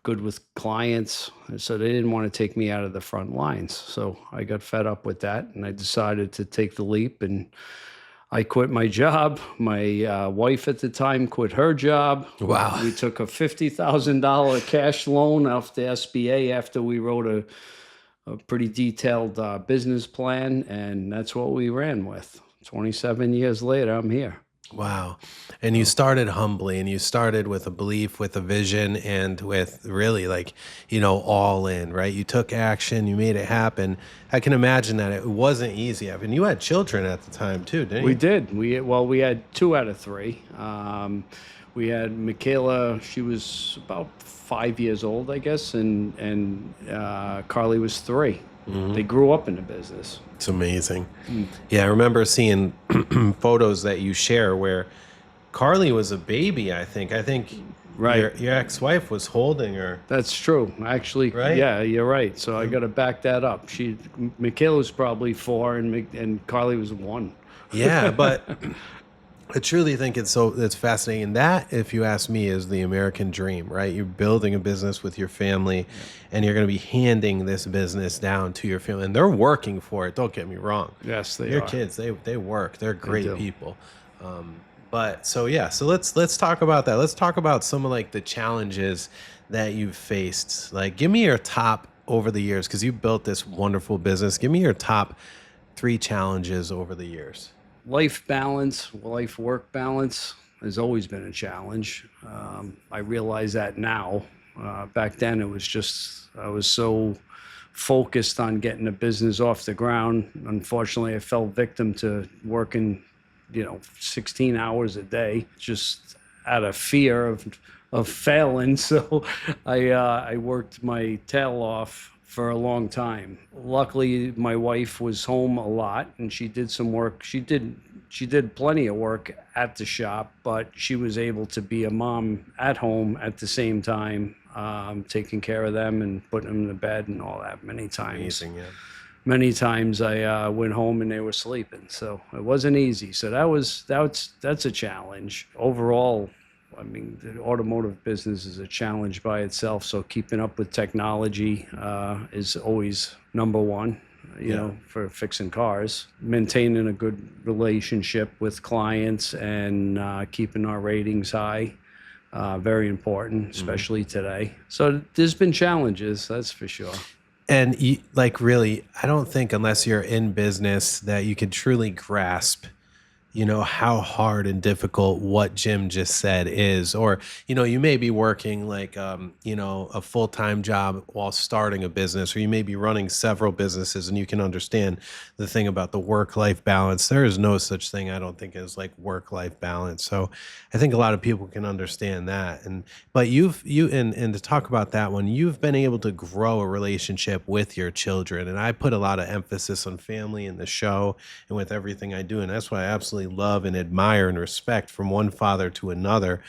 C: good with clients. And so they didn't want to take me out of the front lines. So I got fed up with that, and I decided to take the leap, and I quit my job. My wife at the time quit her job.
A: Wow.
C: We took a $50,000 cash loan off the SBA after we wrote a pretty detailed business plan, and that's what we ran with. 27 years later, I'm here.
A: Wow. And you started humbly, and you started with a belief, with a vision, and with really all in, right? You took action, you made it happen. I can imagine that it wasn't easy. I mean, you had children at the time too, didn't you?
C: We did. We had 2 out of 3. We had Michaela, she was about 5 years old, I guess, and Carly was 3. They grew up in the business.
A: It's amazing. Yeah, I remember seeing photos that you share where Carly was a baby, I think.
C: Right.
A: Your ex-wife was holding her.
C: That's true. Actually,
A: right?
C: Yeah, you're right. So I got to back that up. Michaela was probably 4 and Carly was 1.
A: Yeah, but I truly think it's fascinating. And that, if you ask me, is the American dream, right? You're building a business with your family, and you're going to be handing this business down to your family. And they're working for it. Don't get me wrong.
C: Yes, they are.
A: Your kids, they work. They're great
C: do.
A: people. So let's talk about that. Let's talk about some of the challenges that you've faced. Like, give me your top over the years, because you built this wonderful business. Give me your top 3 challenges over the years.
C: Life balance, life-work balance has always been a challenge. I realize that now. Back then, it was just, I was so focused on getting the business off the ground. Unfortunately, I fell victim to working, 16 hours a day, just out of fear of failing. So I worked my tail off for a long time. Luckily, my wife was home a lot, and she did some work. She did plenty of work at the shop, but she was able to be a mom at home at the same time, taking care of them and putting them to bed and all that. Many times.
A: Amazing, yeah.
C: Many times I went home and they were sleeping, so it wasn't easy. So that's a challenge. Overall, I mean, the automotive business is a challenge by itself. So keeping up with technology is always number one, for fixing cars. Maintaining a good relationship with clients and keeping our ratings high, very important, especially today. So there's been challenges, that's for sure.
A: And really, I don't think unless you're in business that you can truly grasp, how hard and difficult what Jim just said is. Or, you may be working like, a full-time job while starting a business, or you may be running several businesses, and you can understand the thing about the work-life balance. There is no such thing, I don't think, as like work-life balance. So I think a lot of people can understand that. But and to talk about that one, you've been able to grow a relationship with your children. And I put a lot of emphasis on family in the show and with everything I do. And that's why I absolutely love and admire and respect from one father to another,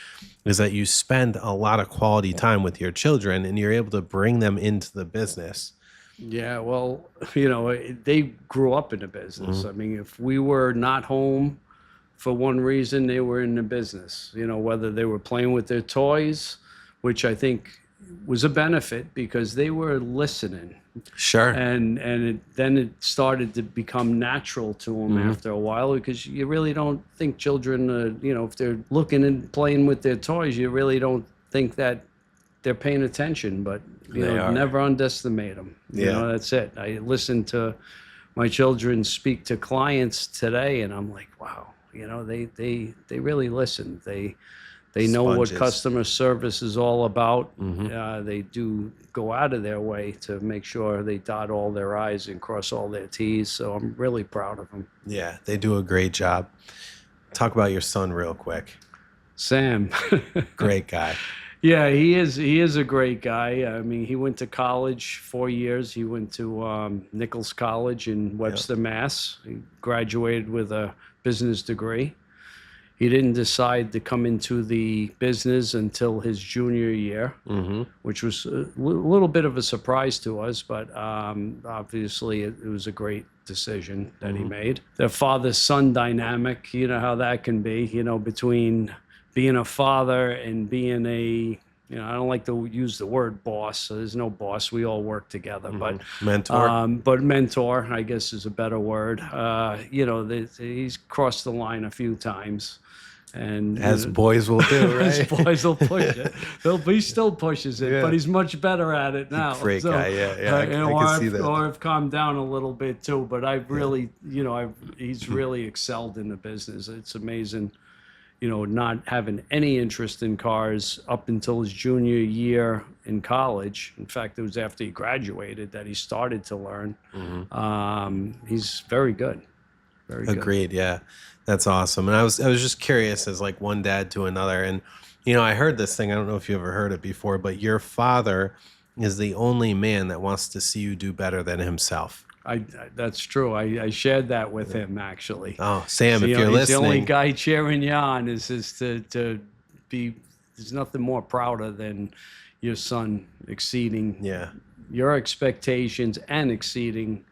A: is that you spend a lot of quality time with your children and you're able to bring them into the business.
C: Yeah, well, they grew up in the business. I mean, if we were not home for one reason, they were in the business, whether they were playing with their toys, which I think was a benefit because they were listening.
A: Sure.
C: And then it started to become natural to them after a while, because you really don't think children, if they're looking and playing with their toys, you really don't think that they're paying attention. But never underestimate them. That's it. I listen to my children speak to clients today, and I'm like, wow, they really listen. They know what customer service is all about. They do go out of their way to make sure they dot all their I's and cross all their T's. So I'm really proud of them.
A: Yeah, they do a great job. Talk about your son real quick.
C: Sam.
A: Great guy.
C: Yeah, he is a great guy. I mean, he went to college 4 years. He went to Nichols College in Webster, Mass. He graduated with a business degree. He didn't decide to come into the business until his junior year, which was a little bit of a surprise to us, but obviously it was a great decision that he made. The father-son dynamic, you know how that can be, between being a father and being a, I don't like to use the word boss, so there's no boss. We all work together, but
A: mentor.
C: But mentor, I guess, is a better word. He's crossed the line a few times. And
A: as boys will do, right?
C: As boys will push it. He still pushes it, but he's much better at it now.
A: Great guy, yeah. I can see that.
C: Or I've calmed down a little bit too, but I've really, he's really excelled in the business. It's amazing, not having any interest in cars up until his junior year in college. In fact, it was after he graduated that he started to learn. He's very good. Very good.
A: Agreed, yeah. That's awesome. And I was just curious, as like one dad to another. And, I heard this thing, I don't know if you ever heard it before, but your father is the only man that wants to see you do better than himself.
C: That's true. I shared that with him, actually.
A: Oh, Sam, if you're
C: he's
A: listening.
C: The only guy cheering you on is to be, there's nothing more prouder than your son exceeding your expectations and exceeding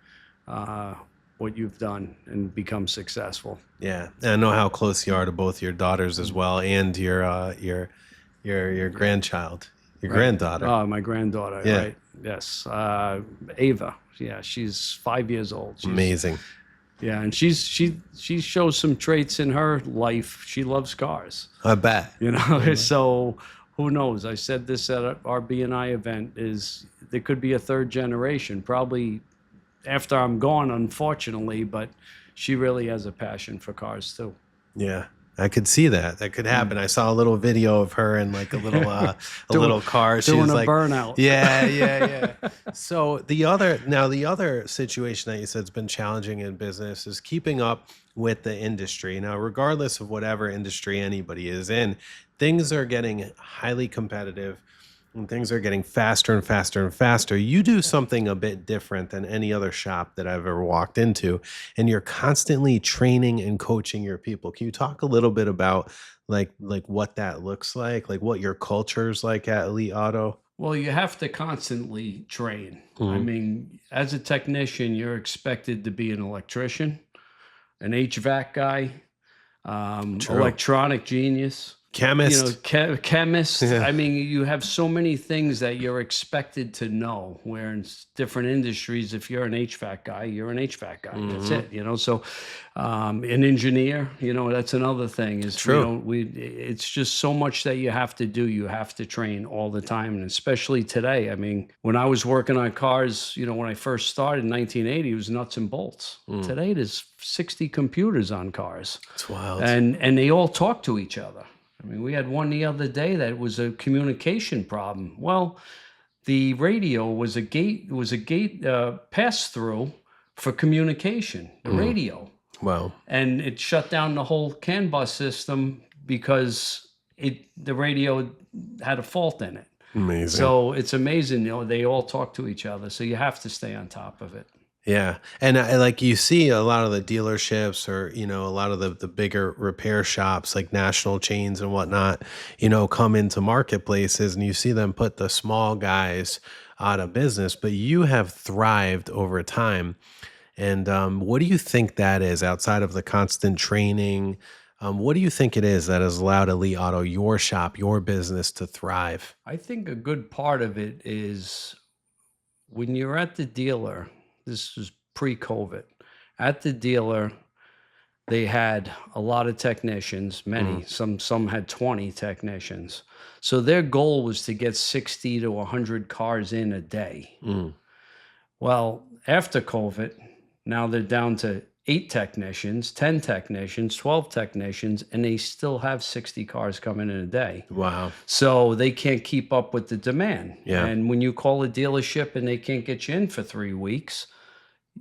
C: what you've done and become successful.
A: Yeah, and I know how close you are to both your daughters as well, and your grandchild, your granddaughter.
C: Oh, my granddaughter. Yeah. Right. Yes, Ava. Yeah, she's 5 years old. She's
A: amazing.
C: Yeah, and she shows some traits in her life. She loves cars.
A: I bet.
C: So who knows? I said this at our B&I event, is there could be a third generation, probably after I'm gone, unfortunately, but she really has a passion for cars too.
A: Yeah, I could see that. That could happen. I saw a little video of her in like a little little car. She
C: doing
A: was
C: a
A: like,
C: burnout.
A: yeah. So the other situation that you said has been challenging in business is keeping up with the industry. Now, regardless of whatever industry anybody is in, things are getting highly competitive. And things are getting faster and faster and faster. You do something a bit different than any other shop that I've ever walked into, and you're constantly training and coaching your people. Can you talk a little bit about like what that looks like what your culture's like at Elite Auto?
C: Well, you have to constantly train. I
A: Mhm.
C: mean, as a technician, you're expected to be an electrician, an HVAC guy,
A: True.
C: electronic genius,
A: Chemist.
C: chemist.
A: Yeah.
C: I mean, you have so many things that you're expected to know. Where in different industries, if you're an HVAC guy, you're an HVAC guy. That's
A: Mhm.
C: it. So, an engineer, that's another thing. Is
A: True.
C: it's just so much that you have to do. You have to train all the time, and especially today. I mean, when I was working on cars, when I first started in 1980, it was nuts and bolts. Today, there's 60 computers on cars,
A: It's wild.
C: and they all talk to each other. I mean, we had one the other day that was a communication problem. Well, the radio was a gate pass through for communication, the radio,
A: Wow.
C: and it shut down the whole CAN bus system because the radio had a fault in it.
A: Amazing.
C: So it's amazing, they all talk to each other. So you have to stay on top of it.
A: Yeah. And like you see a lot of the dealerships or, a lot of the bigger repair shops like national chains and whatnot, come into marketplaces and you see them put the small guys out of business, but you have thrived over time. And what do you think that is outside of the constant training? What do you think it is that has allowed Elite Auto, your shop, your business to thrive?
C: I think a good part of it is when you're at the dealer. This was pre-COVID. At the dealer, they had a lot of technicians, many, some had 20 technicians. So their goal was to get 60 to 100 cars in a day. Well, after COVID, now they're down to 8 technicians, 10 technicians, 12 technicians, and they still have 60 cars coming in a day.
A: Wow.
C: So they can't keep up with the demand.
A: Yeah.
C: And when you call a dealership and they can't get you in for 3 weeks,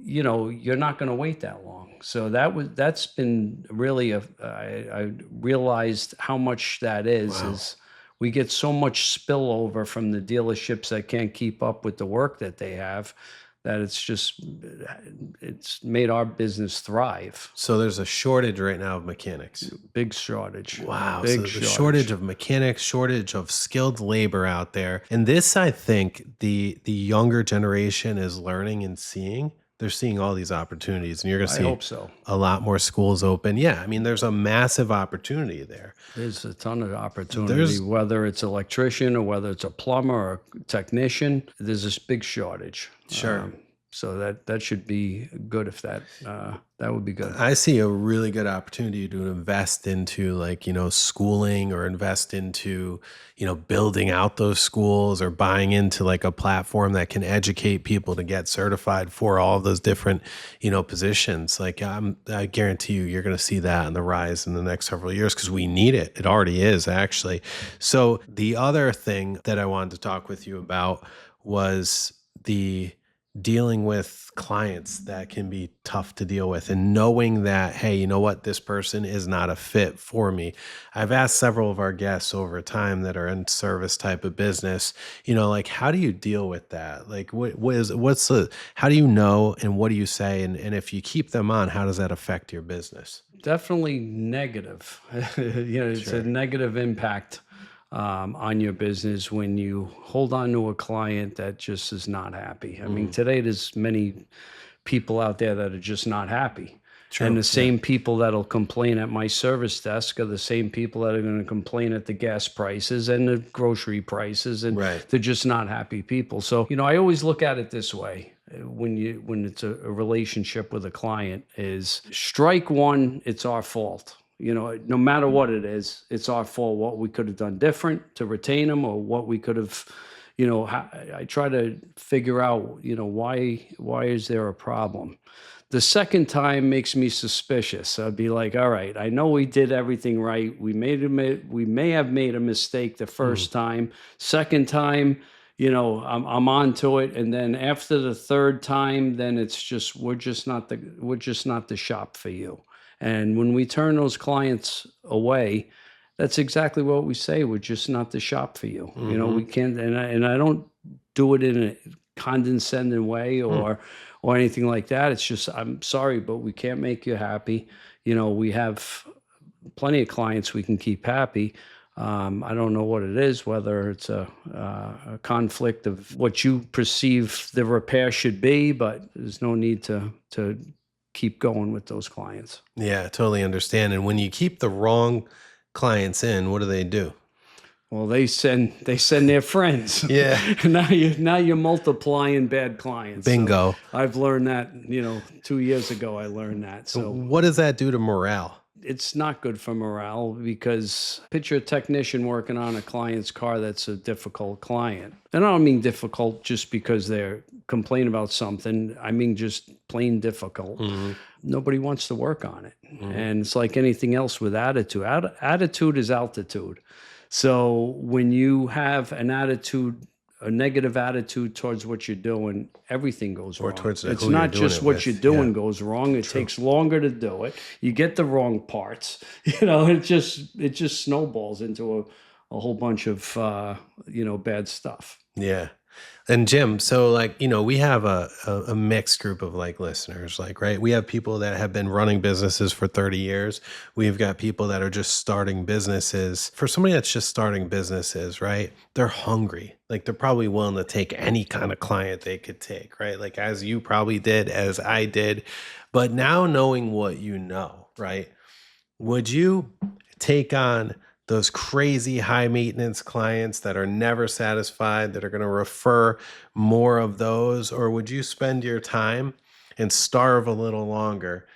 C: you're not going to wait that long. So that's been really I realized how much that is we get so much spillover from the dealerships that can't keep up with the work that they have, that it's made our business thrive.
A: So there's a shortage right now of mechanics.
C: Big shortage.
A: Wow.
C: Big
A: So the shortage of mechanics, shortage of skilled labor out there. And this, I think, the younger generation is learning and seeing. They're seeing all these opportunities, and you're going to
C: I
A: see
C: hope so.
A: a lot more schools open. Yeah. I mean, there's a massive opportunity there.
C: There's a ton of opportunity, whether it's electrician or whether it's a plumber or a technician. There's this big shortage.
A: Sure.
C: So that should be good if that would be good.
A: I see a really good opportunity to invest into schooling or invest into, building out those schools or buying into like a platform that can educate people to get certified for all of those different, positions. Like I guarantee you're going to see that on the rise in the next several years because we need it. It already is actually. So the other thing that I wanted to talk with you about was the dealing with clients that can be tough to deal with and knowing that, hey, you know what, this person is not a fit for me. I've asked several of our guests over time that are in service type of business, like, how do you deal with that? Like, how do you know and what do you say? And if you keep them on, how does that affect your business?
C: Definitely negative. It's a negative impact on your business when you hold on to a client that just is not happy. I mean, today there's many people out there that are just not happy. True. And the same people that'll complain at my service desk are the same people that are going to complain at the gas prices and the grocery prices, and they're just not happy people. So, I always look at it this way. When it's a relationship with a client, is strike one, it's our fault. No matter what it is, it's our fault. What we could have done different to retain them, or what we could have, I try to figure out, why is there a problem? The second time makes me suspicious. I'd be like, all right, I know we did everything right. We may have made a mistake the first time. Second time, I'm on to it. And then after the third time, then it's just, we're just not the shop for you. And when we turn those clients away, that's exactly what we say. We're just not the shop for you. We can't, and I don't do it in a condescending way or anything like that. It's just, I'm sorry, but we can't make you happy. We have plenty of clients we can keep happy. I don't know what it is, whether it's a conflict of what you perceive the repair should be, but there's no need to keep going with those clients.
A: Yeah, I totally understand. And when you keep the wrong clients in, what do?
C: Well, they send their friends.
A: Yeah.
C: now you're multiplying bad clients.
A: Bingo.
C: So I've learned that, 2 years ago I learned that. So
A: what does that do to morale?
C: It's not good for morale, because picture a technician working on a client's car that's a difficult client. And I don't mean difficult just because they're complaining about something. I mean just plain difficult. Nobody wants to work on it. And it's like anything else with attitude. Attitude is altitude. So when you have a negative attitude towards what you're doing, everying goes wrong. It's not just what you're doing goes wrong. It takes longer to do it. You get the wrong parts. It just snowballs into a whole bunch of bad stuff.
A: Yeah. And Jim, so we have a mixed group of listeners, right? We have people that have been running businesses for 30 years. We've got people that are just starting businesses. For somebody that's just starting businesses, right? They're hungry. They're probably willing to take any kind of client they could take, right? As you probably did, as I did. But now knowing what you know, right? Would you take on those crazy high maintenance clients that are never satisfied, that are going to refer more of those? Or would you spend your time and starve a little longer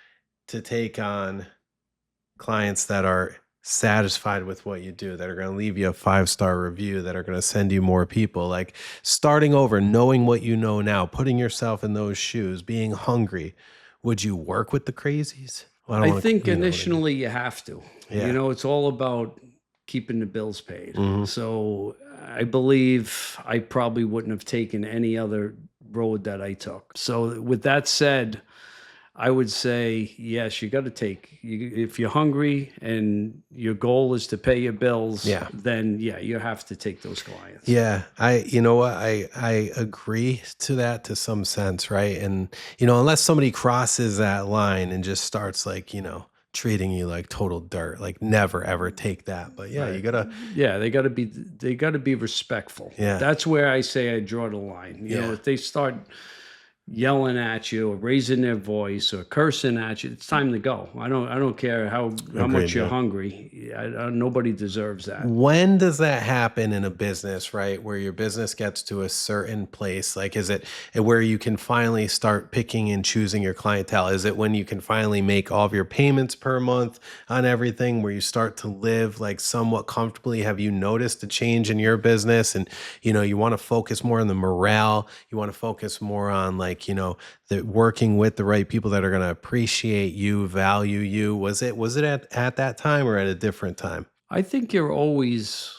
A: to take on clients that are satisfied with what you do, that are going to leave you a 5-star review, that are going to send you more people? Starting over, knowing what you know now, putting yourself in those shoes, being hungry, would you work with the crazies? Well,
C: I think initially you have to.
A: Yeah.
C: It's all about keeping the bills paid. So I believe I probably wouldn't have taken any other road that I took. So with that said, I would say, yes, you got to if you're hungry and your goal is to pay your bills, then you have to take those clients.
A: Yeah. I agree to that to some sense. Right. And, unless somebody crosses that line and just starts treating you like total dirt, never ever take that. But you gotta,
C: they gotta be respectful.
A: Yeah.
C: That's where I say I draw the line. If they start yelling at you or raising their voice or cursing at you, it's time to go. I don't care how much you're hungry. Nobody deserves that.
A: When does that happen in a business, right? Where your business gets to a certain place? Is it where you can finally start picking and choosing your clientele? Is it when you can finally make all of your payments per month on everything, where you start to live somewhat comfortably? Have you noticed a change in your business? And, you want to focus more on the morale. You want to focus more on the working with the right people that are going to appreciate you, value you. Was it at that time or at a different time?
C: I think you're always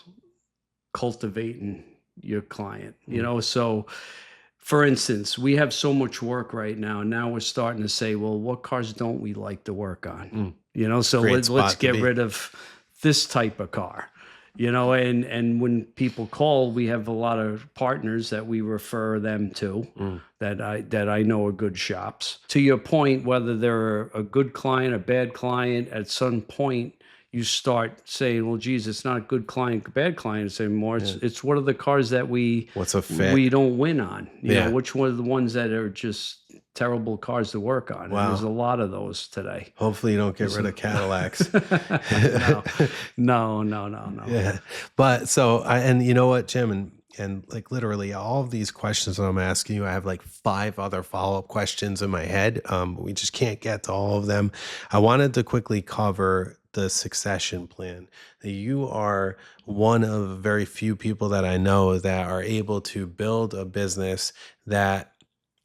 C: cultivating your client, so for instance, we have so much work right now. Now we're starting to say, well, what cars don't we like to work on? So let's get rid of this type of car. And when people call, we have a lot of partners that we refer them to that I know are good shops. To your point, whether they're a good client, a bad client, at some point you start saying, well, geez, it's not a good client, bad clients anymore. It's what are the cars that
A: what's a fit?
C: We don't win on? Which one are the ones that are just terrible cars to work on?
A: Wow.
C: And there's a lot of those today.
A: Hopefully you don't get rid of Cadillacs.
C: No.
A: Yeah. But so, and you know what, Jim, and literally all of these questions that I'm asking you, I have 5 other follow-up questions in my head. But we just can't get to all of them. I wanted to quickly cover the succession plan. You are one of very few people that I know that are able to build a business that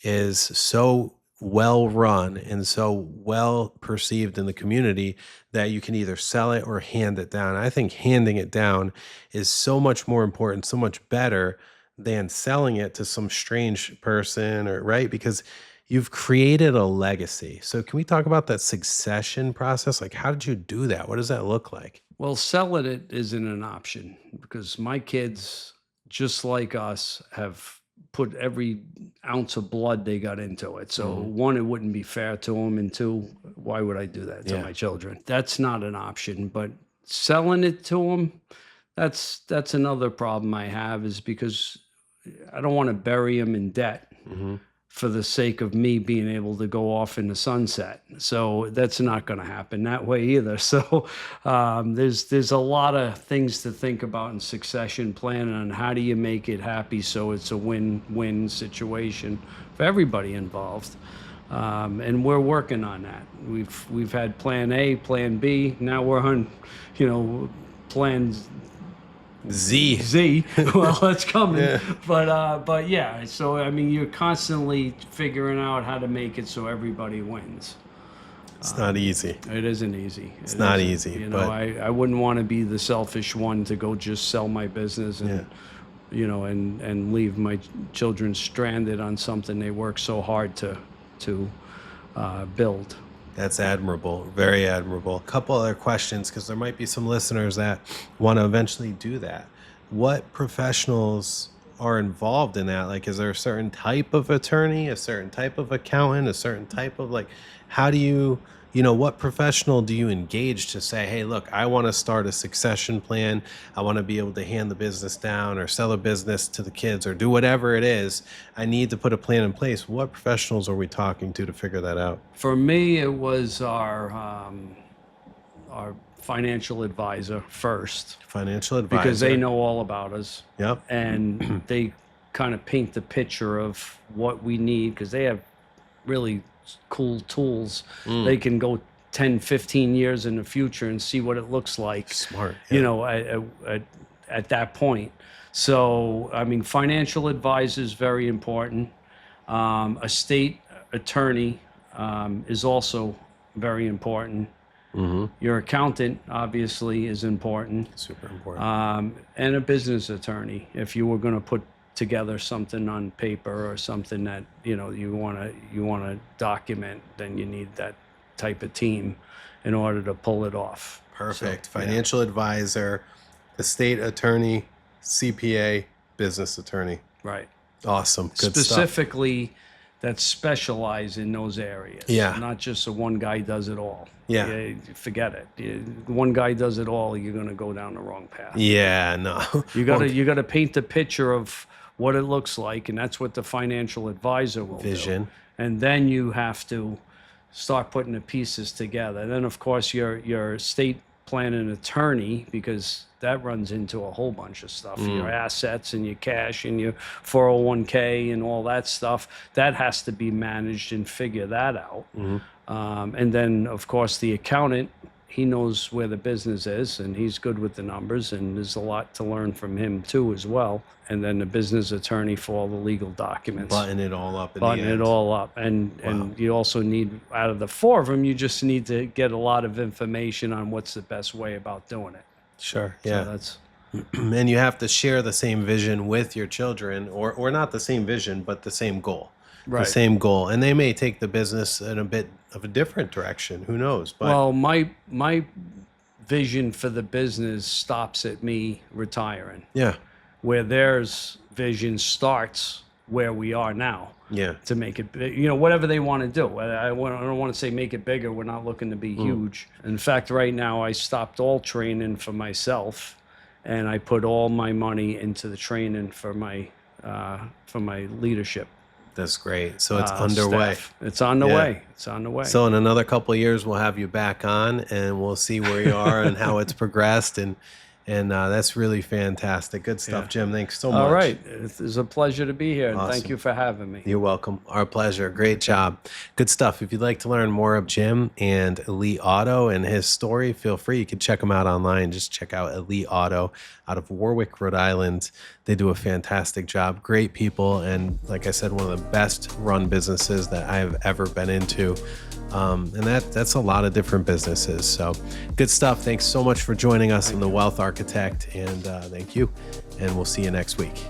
A: is so well run and so well perceived in the community that you can either sell it or hand it down. I think handing it down is so much more important, so much better than selling it to some strange person, or right? Because you've created a legacy. So can we talk about that succession process? Like, how did you do that? What does that look like?
C: Well, selling it isn't an option because my kids, just like us, have put every ounce of blood they got into it. So one, it wouldn't be fair to them, and two, why would I do that to
A: Yeah.
C: my children? That's not an option. But selling it to them, that's another problem I have, is because I don't want to bury them in debt for the sake of me being able to go off in the sunset. So that's not going to happen that way either. So there's a lot of things to think about in succession planning, on how do you make it happy so it's a win-win situation for everybody involved. And we're working on that. We've had plan A, plan B. Now we're on, plan
A: Z.
C: Well, it's coming. But yeah, so I mean, you're constantly figuring out how to make it so everybody wins.
A: It's not easy.
C: It isn't easy.
A: It's not easy.
C: You
A: but
C: know, I wouldn't want to be the selfish one to go just sell my business and and leave my children stranded on something they work so hard to build.
A: That's admirable. Very admirable. A couple other questions, because there might be some listeners that want to eventually do that. What professionals are involved in that? Like, is there a certain type of attorney, a certain type of accountant, a certain type of, like, how do you, what professional do you engage to say, hey, look, I want to start a succession plan. I want to be able to hand the business down or sell a business to the kids or do whatever it is. I need to put a plan in place. What professionals are we talking to figure that out?
C: For me, it was our financial advisor first,
A: Financial advisor.
C: because they know all about us.
A: Yep.
C: And they kind of paint the picture of what we need, because they have really cool tools. They can go 10, 15 years in the future and see what it looks like.
A: Smart.
C: At that point. So, I mean, financial advisor is very important. A state attorney is also very important. Your accountant, obviously, is important.
A: Super important.
C: And a business attorney, if you were going to put together something on paper or something that you want to document, then you need that type of team in order to pull it off.
A: Perfect.
C: So,
A: Financial advisor, estate attorney, CPA, business attorney.
C: right.
A: Awesome. Good stuff.
C: Specifically that specialize in those areas.
A: Yeah.
C: Not just a one guy does it all.
A: Yeah.
C: Forget it. One guy does it all, you're going to go down the wrong path.
A: Yeah, no.
C: You got to paint the picture of what it looks like, and that's what the financial advisor will
A: Vision.
C: do. And then you have to start putting the pieces together. And then, of course, your estate planning attorney, because that runs into a whole bunch of stuff. Your assets and your cash and your 401k and all that stuff, that has to be managed and figure that out. And then, of course, the accountant, he knows where the business is, and he's good with the numbers, and there's a lot to learn from him too as well. And then the business attorney for all the legal documents.
A: Button it all up.
C: Button it all up. And you also need, out of the four of them, you just need to get a lot of information on what's the best way about doing it.
A: Sure.
C: So
A: Yeah.
C: that's
A: And you have to share the same vision with your children, or not the same vision, but the same goal.
C: right.
A: The same goal. And they may take the business in a bit of a different direction. Who knows? But
C: Well, my vision for the business stops at me retiring,
A: yeah.
C: where theirs vision starts where we are now.
A: Yeah.
C: To make it big, whatever they want to do. I don't want to say make it bigger. We're not looking to be huge. In fact, right now I stopped all training for myself, and I put all my money into the training for my leadership.
A: That's great. So it's underway.
C: Staff. It's on the way. It's on the way.
A: So in another couple of years, we'll have you back on, and we'll see where you are and how it's progressed. And And that's really fantastic. Good stuff, Jim. Thanks so much.
C: All right. It's a pleasure to be here. And thank
A: Awesome.
C: you for having me.
A: You're welcome. Our pleasure. Great job. Good stuff. If you'd like to learn more of Jim and Elite Auto and his story, feel free. You can check him out online. Just check out Elite Auto out of Warwick, Rhode Island. They do a fantastic job. Great people. And like I said, one of the best run businesses that I've ever been into. And that's a lot of different businesses. So good stuff. Thanks so much for joining us on The Wealth Architect. And thank you. And we'll see you next week.